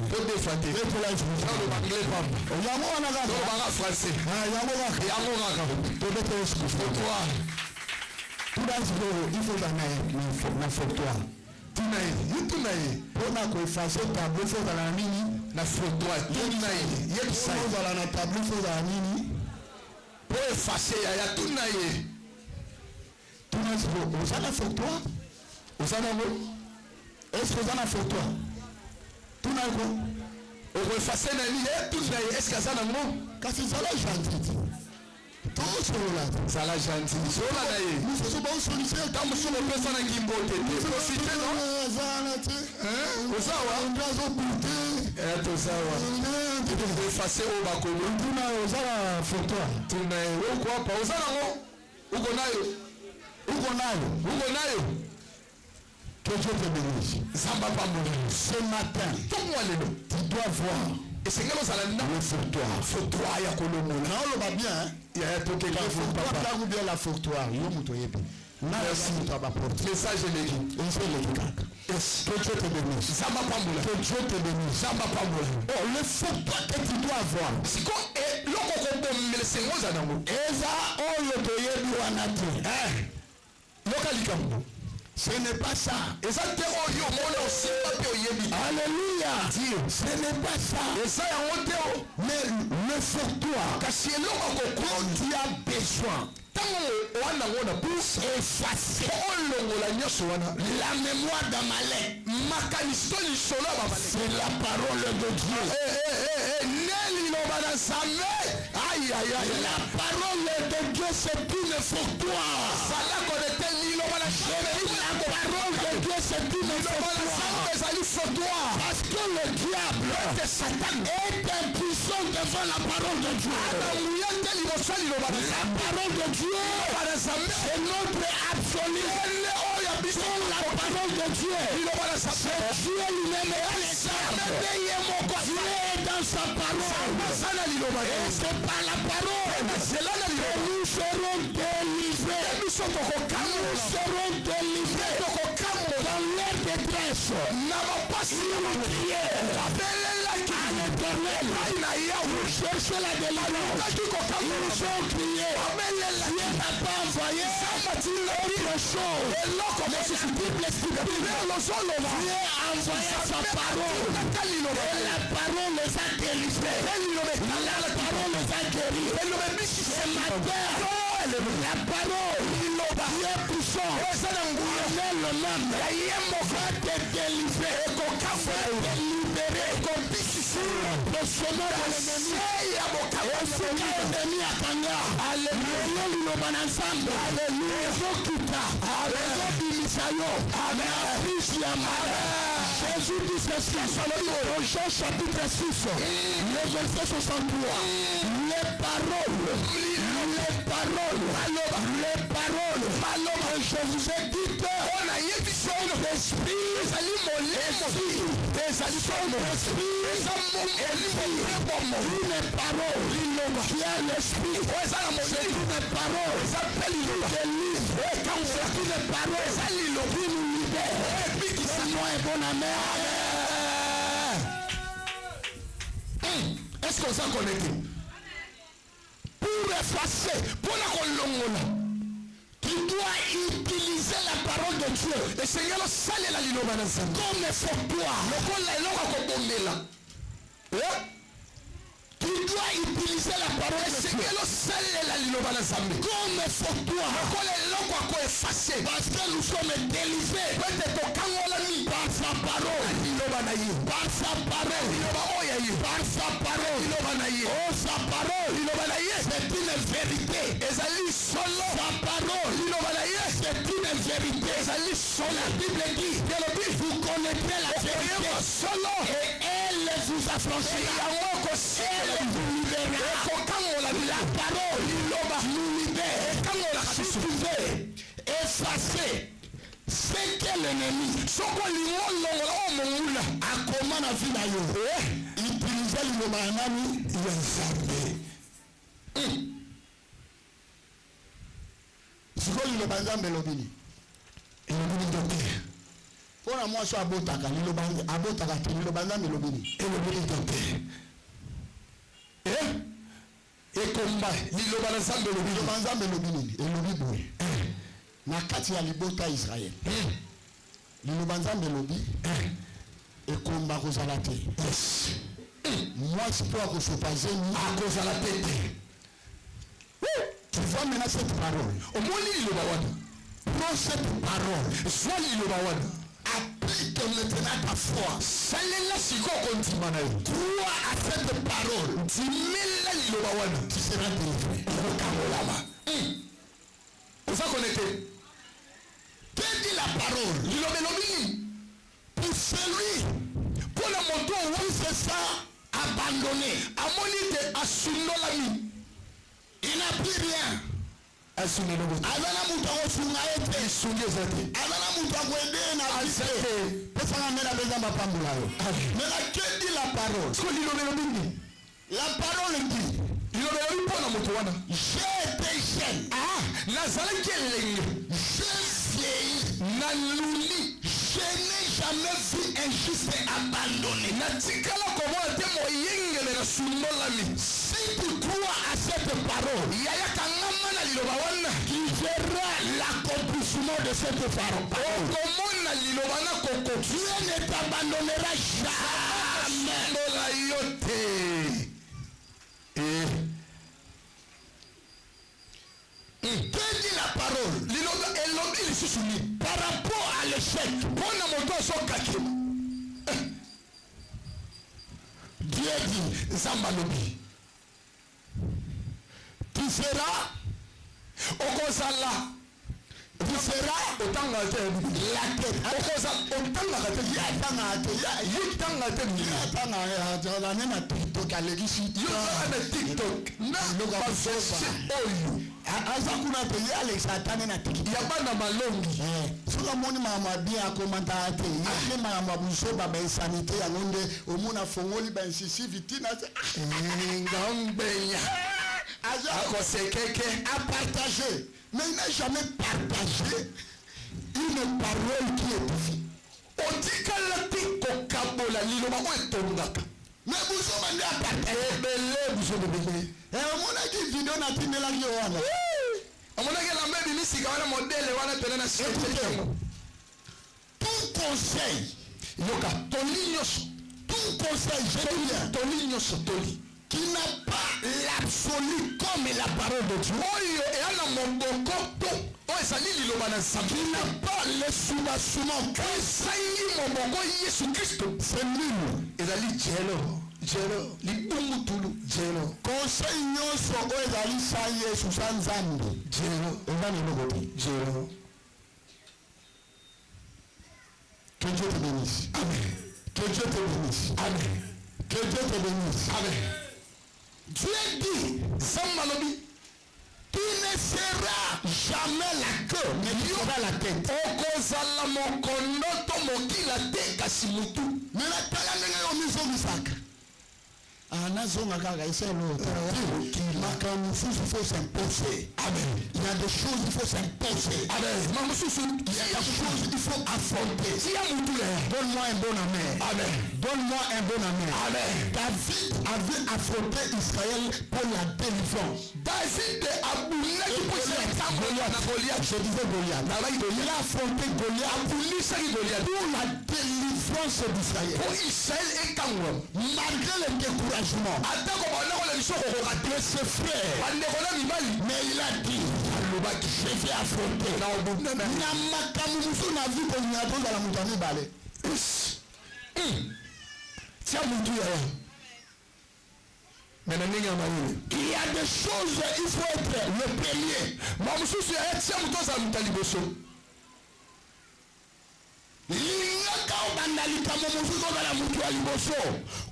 to defate to la journée le anglais pam yango wana ka to banga français yango ka to bete fautoir tout dans ce il faut na fautoir tunaye pona ko effacer tableau faut dans la nini na fautoir tunaye yebisa dans la tableau faut dans la nini pour effacer ya tunaye. Vous avez un photo? Vous avez un mot? Est-ce que vous avez un photo? Tout n'a pas. Vous pouvez effacer la ligne. Est-ce que ça n'a pas? Parce que ça l'a gentil. Tout ce là. Ça l'a gentil. Ça l'a d'ailleurs. Nous faisons pas une solution. Quand nous sommes personnes qui m'ont nous profitez, non? Vous savez? On doit s'occuper. Tout ça, vous pouvez effacer au bas comme vous. Tout n'a pas. Vous avez un photo? Tout n'a pas. Pourquoi pas? Vous avez un mot? Vous connaissez? Que Dieu te bénisse. Ce matin, tu dois voir. Et c'est comme ça le fautoir. Il y a bien. Il y a un peu de la fautoir. Merci. Message est l'équipe. Que Dieu te bénisse. Que Dieu te bénisse. Oh, le fautoir que tu dois avoir. Ce n'est pas ça. Alléluia. Ce n'est pas ça. Mais le fautoir, quand tu as besoin pour effacer la mémoire d'Amalek, c'est la parole de Dieu. La parole de Dieu, c'est une fautoir. La parole de Dieu, c'est une fautoir. Parce que le diable est impuissant devant la parole de Dieu. La parole de Dieu, c'est notre absolu. Dans la parole de Dieu, c'est Dieu lui-même est Dieu est dans sa parole. Et c'est par la parole que nous serons délivrés. Nous serons délivrés dans leur détresse. À l'Éternel, nous cherchons la délivrance. Ils ont crié. Dieu n'a pas envoyé autre chose. Dieu a envoyé sa parole. Et la parole les a délivrés. La parole les a guéris. Ce matin, la parole qui est puissant, le même va te délivrer. Va te libérer. Le chemin de l'ennemi ennemi akanga. Alléluia. Liloba na nzambe. Alléluia. Ezokita. Ezobimisa yo. Amen. Prise ya mala. Jésus dit ceci. Dans Jean chapitre 6. Le verset 63. Les paroles. Je vous ai dit que l'esprit, une parole qui a l'esprit, c'est une parole qui délivre, c'est une parole qui nous libère. Donne-moi un bon amen. Est-ce qu'on s'en connecté? Pour effacer, pour la colonne, tu dois utiliser la parole de Dieu. Le Seigneur sale la liloba na nzambe. Comme il faut toi. Lokola eloko kobomela. Tu dois utiliser la parole de Dieu. Seigneur sale la liloba na nzambe. Comme il faut toi. Lokola eloko ko effacer. Parce que nous sommes délivrés. Peut-être tokangola mi Par sa parole. liloba na ye. Par sa parole. Liloba oya ye. Par sa parole. Liloba na ye. Oh, sa parole. Liloba na ye. C'est une vérité. Ezali solo. Sa parole. Liloba na ye. C'est une vérité. Ezali solo. La Bible dit, vous connaissez la vérité. Solo. Et elle vous affranchira. Elle vous libérera. La parole nous libère. Si tu veux effacer ce que l'ennemi a comment la vie d'ailleurs, utiliser le manami, il est fermé. C'est quoi le banzambe lobini? Et le lobini docteur. Pour la moi, je suis à Botaka, le banzambe lobini. Et le lobini docteur. Et combat, liloba na nzambe lobini. Liloba nzambe lobini, elobi boye. Na kati ya libota Israël. Liloba nzambe lobi. Et combat kozala te. Moi je peux akosopase ni akozala te. Tu vois maintenant cette parole. Omoni liloba wana. Prends cette parole. Sois liloba wana. Applique maintenant ta foi. Salela siko kontima na yo. Crois à cette parole. Dimela liloba wana. Tu seras délivré. Okamolama. On s'est connecté. Que dit la parole? Liloba lobini. Pour celui, pour le moto où c'est ça, abandonné. Amoni te asunolami. Il n'a plus rien. Avana mutango sunga ete sunge zate. Avana mutango ende na alisete. Pesa na mena beza mapambula yo. Mais la que dit la parole? Ce que l'ilobelo bindi. La parole dit. L'ilobelo ipona moto wana. J'ai été jeune. Ah, nazala kelenge. J'ai vieilli. Naluli. Je n'ai jamais vu un juste abandonné. Natikala comment te moyengele na sunolami. Si tu crois à cette parole, tu verras l'accomplissement de cette parole. Dieu ne t'abandonnera jamais. Que dit la parole? Par rapport à l'échec, Dieu dit, Zambalobi, tu seras Okozala. Tu seras la à partager. Mais il n'a jamais partagé une parole qui est vie. On dit que la pique au cabo, la liloba est tombée. Mais vous avez à partager. Vous avez et on a dit vidéo n'a pas la vie. On a dit la même ici quand on a modèle et on a tenu la sécurité. Tout conseil, yoka, tout conseil, je dis bien, qui n'a pas l'absolu comme la parole de Dieu. Qui n'a pas le soubassement. C'est nul. jelo libungu tulu jelo conseil nyonso oyo ezali sa yesu sa nzambe jelo eza leloko te jelo. que Dieu te bénisse amen que Dieu te bénisse amen que Dieu te bénisse amen. Dieu dit Zambalobi, tu ne seras jamais la queue, mais tu seras la tête. Okozala mokonoto mokila te kasi mutu. Mais la tala ndenge yo miso bisaka. Nazonga kaka iselo makambo mosusu faut s'imposer. Amen. Il y a des choses il faut s'imposer. Amen. Il y a des choses il faut affronter. Donne-moi un bon amen. Amen. Donne-moi un bon amen. Amen. David avait affronté Israël pour la délivrance. David a boulé Goliath. Je disais Goliath. Il a affronté Goliath pour la délivrance d'Israël. Pour Israël et Kangwa. Malgré le découragement de ses frères, mais il a dit je vais affronter il y a des choses il faut être le premier.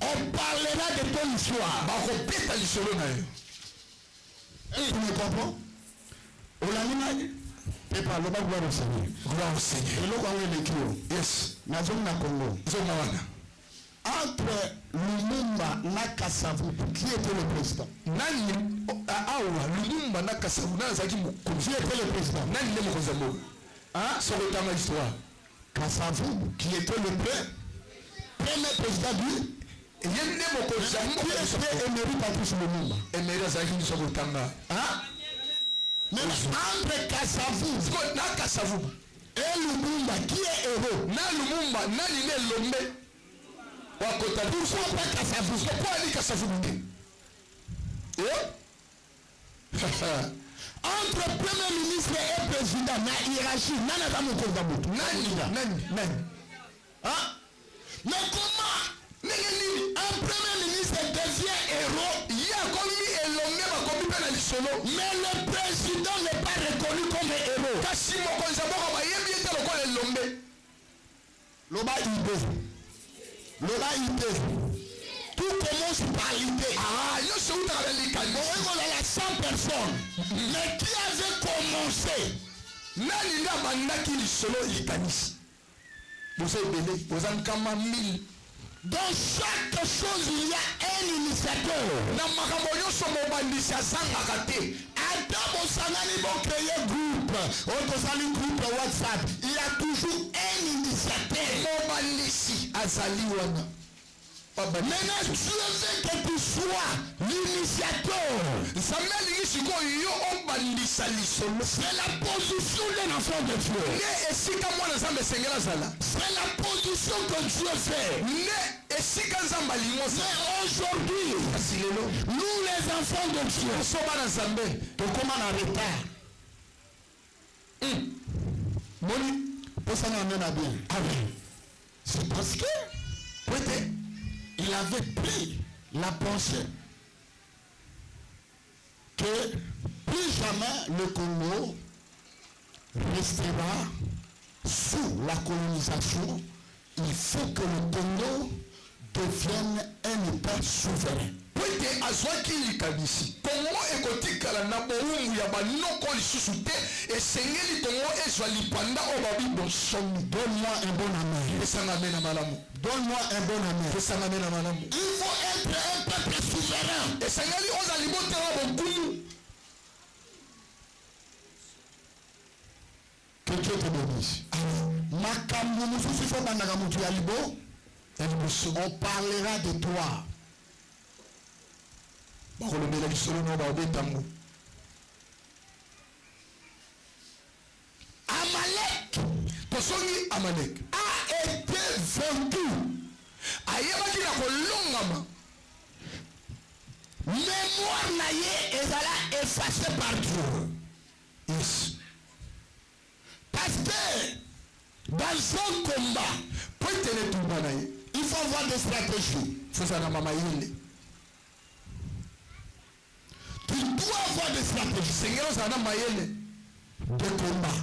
On parlera de ton histoire. Tu me comprends? Gloire au Seigneur. Gloire au Seigneur. Yes. Congo. Entre Lumumba na Kasavu, qui était le président? Lumumba na Kasavu, qui était le président? Histoire. Kasavu, qui était le premier président du Emery Patrice Lumumba. Mais entre Kasavu et Lumumba, qui est héros? Lumumba, pourquoi pas Kasavu? Entre premier ministre et président, na hiérarchie, mais comment un premier ministre devient héros, mais le président n'est pas reconnu comme héros? Loba idée. Tout commence par l'idée. Il y a 100 personnes. Mais qui avait commencé? Dans chaque chose, il y a un initiateur. Adam Osanani vont créer groupe. Groupe WhatsApp. Il y a toujours un initiateur. Maintenant, Dieu veut que tu sois l'initiateur. C'est la position d'un enfant de Dieu. C'est la position que Dieu fait. Mais aujourd'hui, nous les enfants de Dieu, nous sommes en retard. C'est parce que il avait pris la pensée que plus jamais le Congo restera sous la colonisation. Il faut que le Congo devienne un État souverain. Congo ekotikala na boungu ya banoko lisusu te esengeli Congo ezwa lipanda o babi bonsomi. Donne-moi un bon amen. Donne-moi un bon amen. Il faut être un peuple souverain. Esengeli ozali botela bokumu. Que Dieu te bénisse. Makambo mususu fo bandaka mutu ya libo. On parlera de toi. Amalek a été vaincu. Mémoire naïe ezala effacée par Dieu. Yes. Parce que dans son combat, il faut avoir des stratégies. Tu dois avoir des stratégies de combat.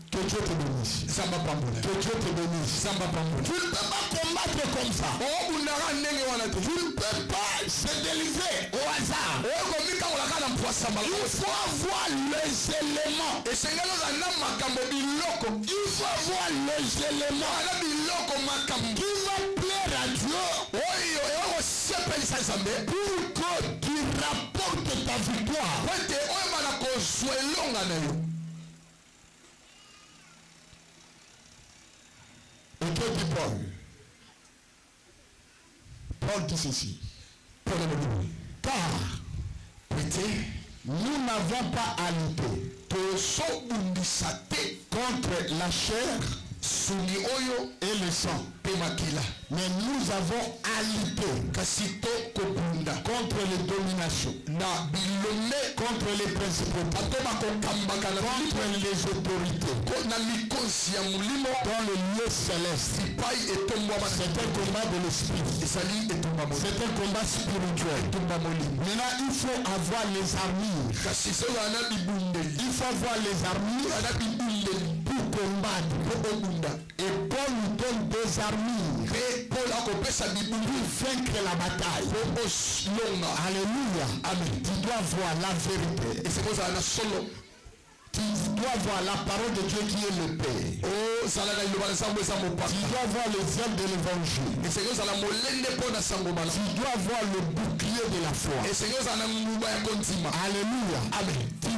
Que Dieu te bénisse. Que Dieu te bénisse. Tu ne peux pas combattre comme ça. Tu ne peux pas se délivrer au hasard. Il faut avoir les éléments. Il faut avoir les éléments qui vont plaire à Dieu pour que tu rapportes ta victoire. Et que dit Paul? Paul dit ceci. Car nous n'avons pas à lutter contre la chair et le sang. Mais nous avons à lutter contre les dominations, contre les principautés, contre les autorités dans le lieu céleste. C'est un combat de l'esprit. C'est un combat spirituel. Maintenant, il faut avoir les armures. Il faut avoir les armures pour combattre. Et Paul nous donne des armures pour vaincre la bataille. Alléluia. Amen. Tu dois voir la vérité. Tu dois voir la parole de Dieu qui est le Père. Tu dois voir les ailes de l'évangile. Tu dois voir le bouclier de la foi. Alléluia. Amen. Tu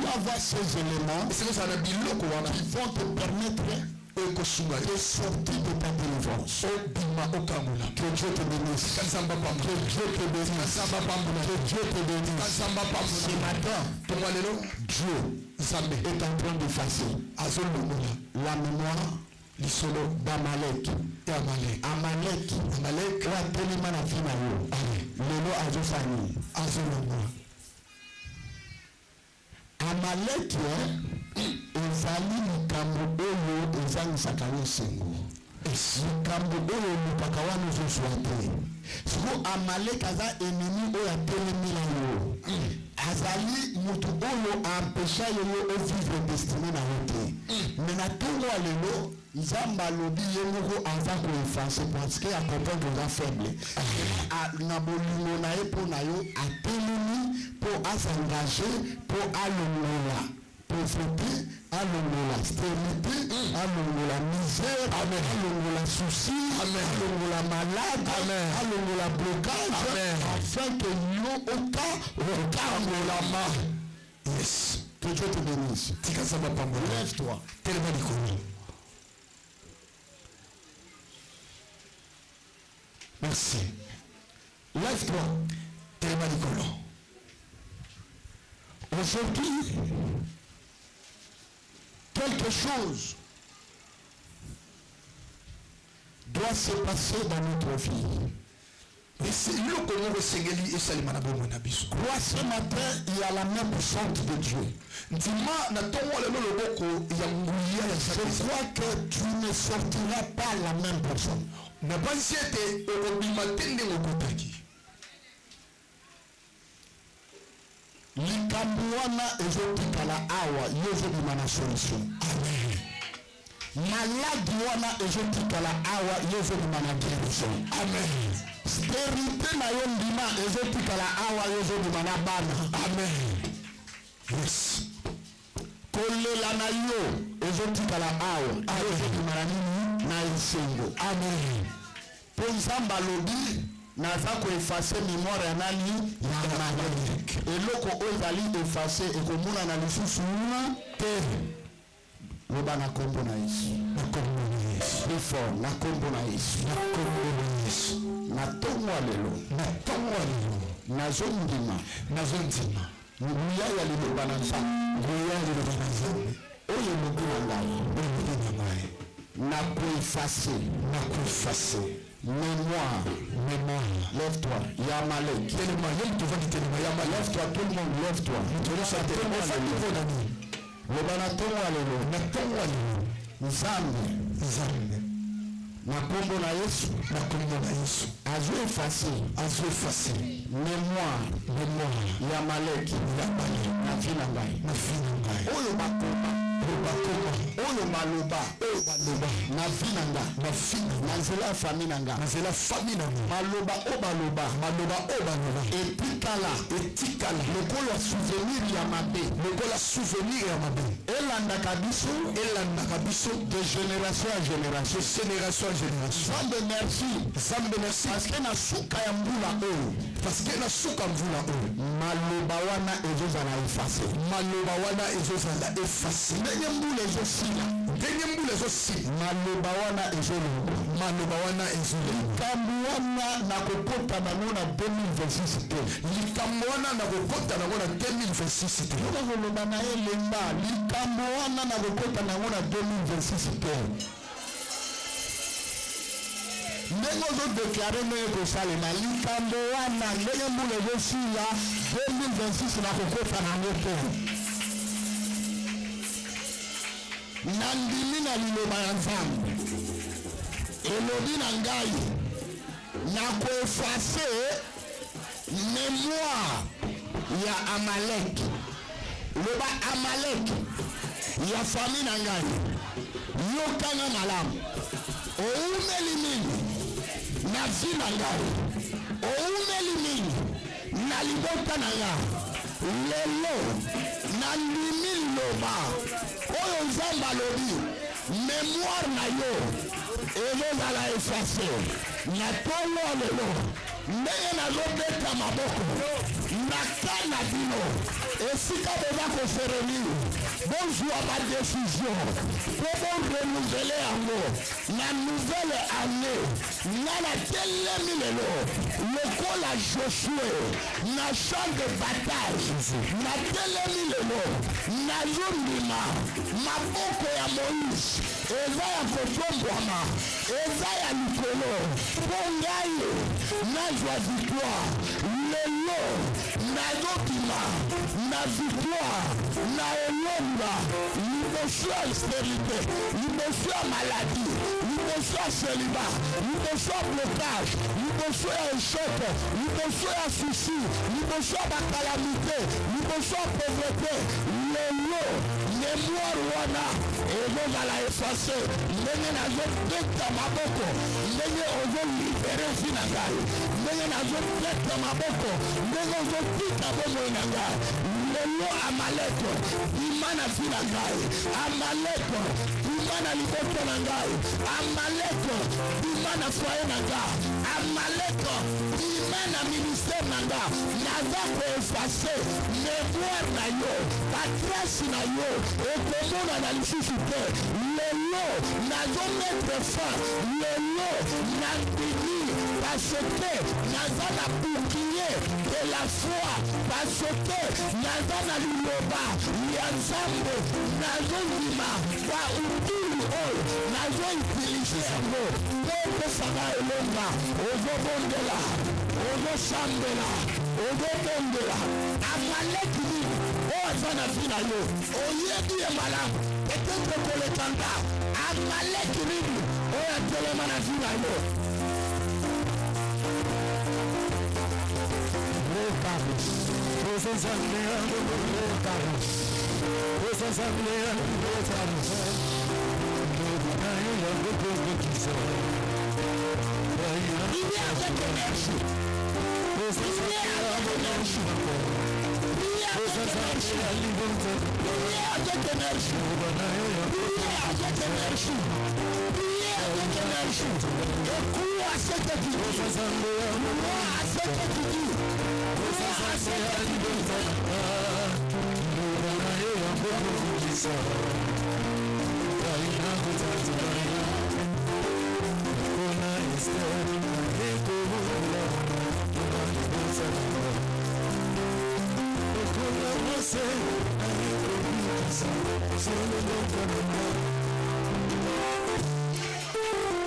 dois voir ces éléments qui vont te permettre de sortir de ta délivrance. Que Dieu te bénisse. Que Dieu te bénisse. Que Dieu te bénisse. Ce matin, Dieu est en train d'effacer la mémoire d'Amalek. Amalek oatelema na vie na yo lelo azofani azolongwa. Amalek ezali likambo oyo ezangisaka yo esengo. Likambo oyo lupaka wana ozozwa te. Siko Amalek aza ennemi oyo atelemi na yo. Azali mutu oyo ampesha yo ovivre destine na yo te. Me na ntongo ya lelo Nzambe alobi ye moko aza koefase parce que akomprendre oza faible. Na bolingo na ye mpo na yo atelemi mpo azengage mpo alongola pauvreté, alongola stérilité, alongola misère, alongola souci, alongola malade, alongola blocage, afin que yo okamolama. Yes. Que Dieu te bénisse. Lève-toi. Merci. Lève-toi. Aujourd'hui, quelque chose doit se passer dans notre vie. Et c'est ce matin, il y a la même puissance de Dieu. Je crois que tu ne sortiras pas la même personne. Likambuana ezotikala awa yozobima na solution. Amen. Malade wana ezotikala awa yozobima na guérison. Amen. Stérilité na yo ndima ezotikala awa yozobima na bana. Amen. Yes. Kolela na yo ezotikala awa yozobima na nini na esengo. Amen. Po Nzambe alobi naza koefase mémoire ya nani ya Amalek. Eloko oyo ezali efase ekomona na lisusu una te. Loba na kombo na Yesu. Na kombo na Yesu. Plus fort, na kombo na Yesu. Na kombo na Yesu. Na tongo lelo. Na tongo lelo. Nazondima. Nazondima. Nguya ya liloba na Nzambe. Nguya ya liloba na Nzambe. Oyo mobu na ngai. Oyo mobu na ngai. Na koefase. Na koefase. Mémoire. Lève-toi. Yamalek. Lève-toi, tout le monde, lève-toi. Le banatongo alelo. Nzambe. na kombo na Yesu, azo effacer mémoire ya maleki na vie na ngai oyo bakoma oyo maloba na vie na nga na nzela ya famille na nga maloba o baloba etikala lokola souvenir ya mabe elandaka biso de génération à génération Zambe merci parce que na suka ya mbula oyo maloba wana ezozala efface ndenge mbula ezosila maloba wana ezolongwa likambo wana nakokota nango na 2026 te okokoloba na ye lemba likambo wana nakokota nango na 2026 te ndenge ozodeklare ndenge kosalema likambo wana ndenge mbula ezosila 2026 nakokota nango te nandimi na liloba ya Nzambe elobi na ngai nakoefase mémoire ya Amalek loba Amalek ya famille na ngai yokanga malamu oumeli mingi na vie na ngai oumeli mingi na libota na ngai lelo nandimi loba oyo Nzambe alobi mémoire na yo ezozala efface na tongo lelo ndenge nazobeta maboko nakana bino esika boza kosereli bozwa badécision po borenouvelé yango na nouvelle année nga natelemi lelo lokola Josué na champ de bataille natelemi lelo nazondima maboko ya Moïse eza ya kotombwama eza ya likolo mpo ngai nazwa victoire lelo nazokima na victoire na elonga liboso ya austérité liboso ya maladie liboso ya célibat liboso ya blocage liboso ya échec liboso ya souci liboso ya bakalamité liboso ya pauvreté lelo mémoire wana ezozala efface ndenge nazobeta maboko ndenge ozolibere vi na ngai ndenge nazobeta maboko ndenge ozotika bomoi na ngai lelo Amaleko bima na vi na ngai Amaleko bima na liboto na ngai Amaleko bima na foyer na ngai Amaleko bima na ministère na ngai naza koefase mémoire na yo batrace na yo okomona na lisusu te lelo nazomettre fin lelo nandimi parce que naza na bouclier de la foi parce que naza na liloba ya Nzambe nazondima kwa utulu oyo nazoutilize yango mpo opesanga elonga ozobondela ozosambela ozobondela Amaleki nini oyo aza na vi na yo oyebi ye malamu peut-être kolekanga Amaleki nini oyo atelema na vi na yo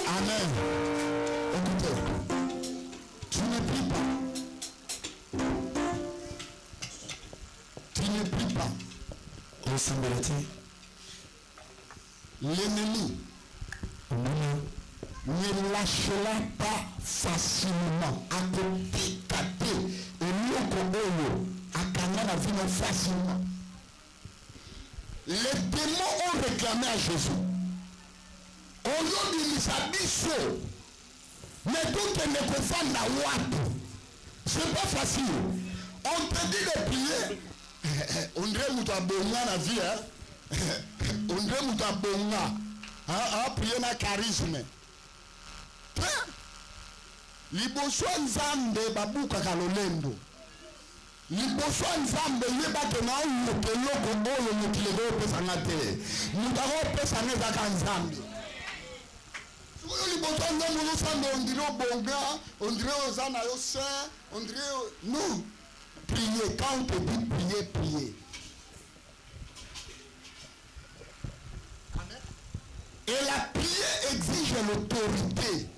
Amen. Écoutez, tu ne pries pas. Tu ne pries pas. L'ennemi ne lâchera pas facilement. À côté, kate, et l'oko à la vie facilement. Les démons ont réclamé à Jésus. On lui dit Sabiso. Mais tout est nécessaire na wapi. C'est pas facile. On te dit de prier. On dirait que tu as besoin la vie. On dirait que tu as besoin. À prier na charisme. Liboso nzambe babuka kalolendo. Liboso nzambe yebake na ukeloko oyo mukilego pesa ngate. Mutaro pesa ngeza ka nzambe. Liboso nzambe nzambe on dirait bonga, on dirait ozana yo saint, on dirait non. Priez quand on te dit prier, prier. Et la prière exige l'autorité.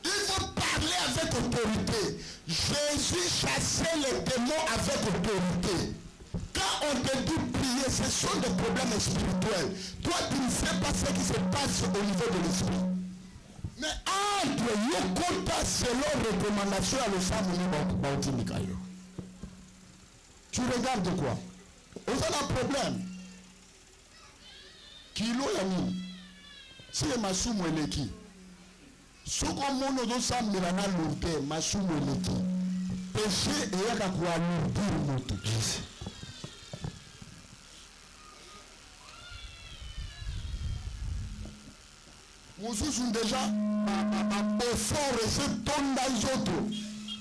Il faut parler avec autorité. Jésus chassait les démons avec autorité. Quand on te dit prier, ce sont des problèmes spirituels. Toi, tu ne sais pas ce qui se passe au niveau de l'esprit. Mais entre Yokota, selon recommandation à l'Osam, tu regardes quoi? On a un problème. Kilo Yami. Si les masumo eleki. Soko mono do sambira na lourte, masumo eleki. Péché et yaka kwa lourdir moto. Mosusu déjà effort et ce ton d'autres.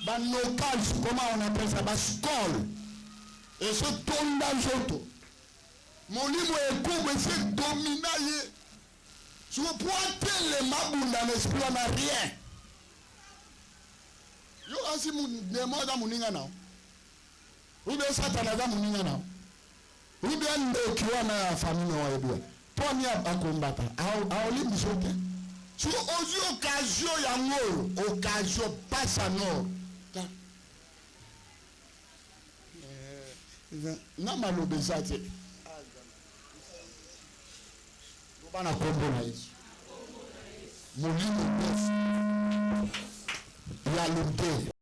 Ban local, comment on appelle ça? Ban scole. Et ce ton d'autres. Mon livre est court et c'est dominé. Si vous pointez les mabous dans l'esprit, on n'a rien. Yo asi mon démon dans mon ningana. Ou bien Satan dans mon ningana. Ou bien ndokiwa na famille wa ebia. Toi ni akombata. Aoli bisote. Sur aux occasions yango, occasion passe à nord. Na malobezate. Bana kombo na Yesu. Molimo ya lumbe.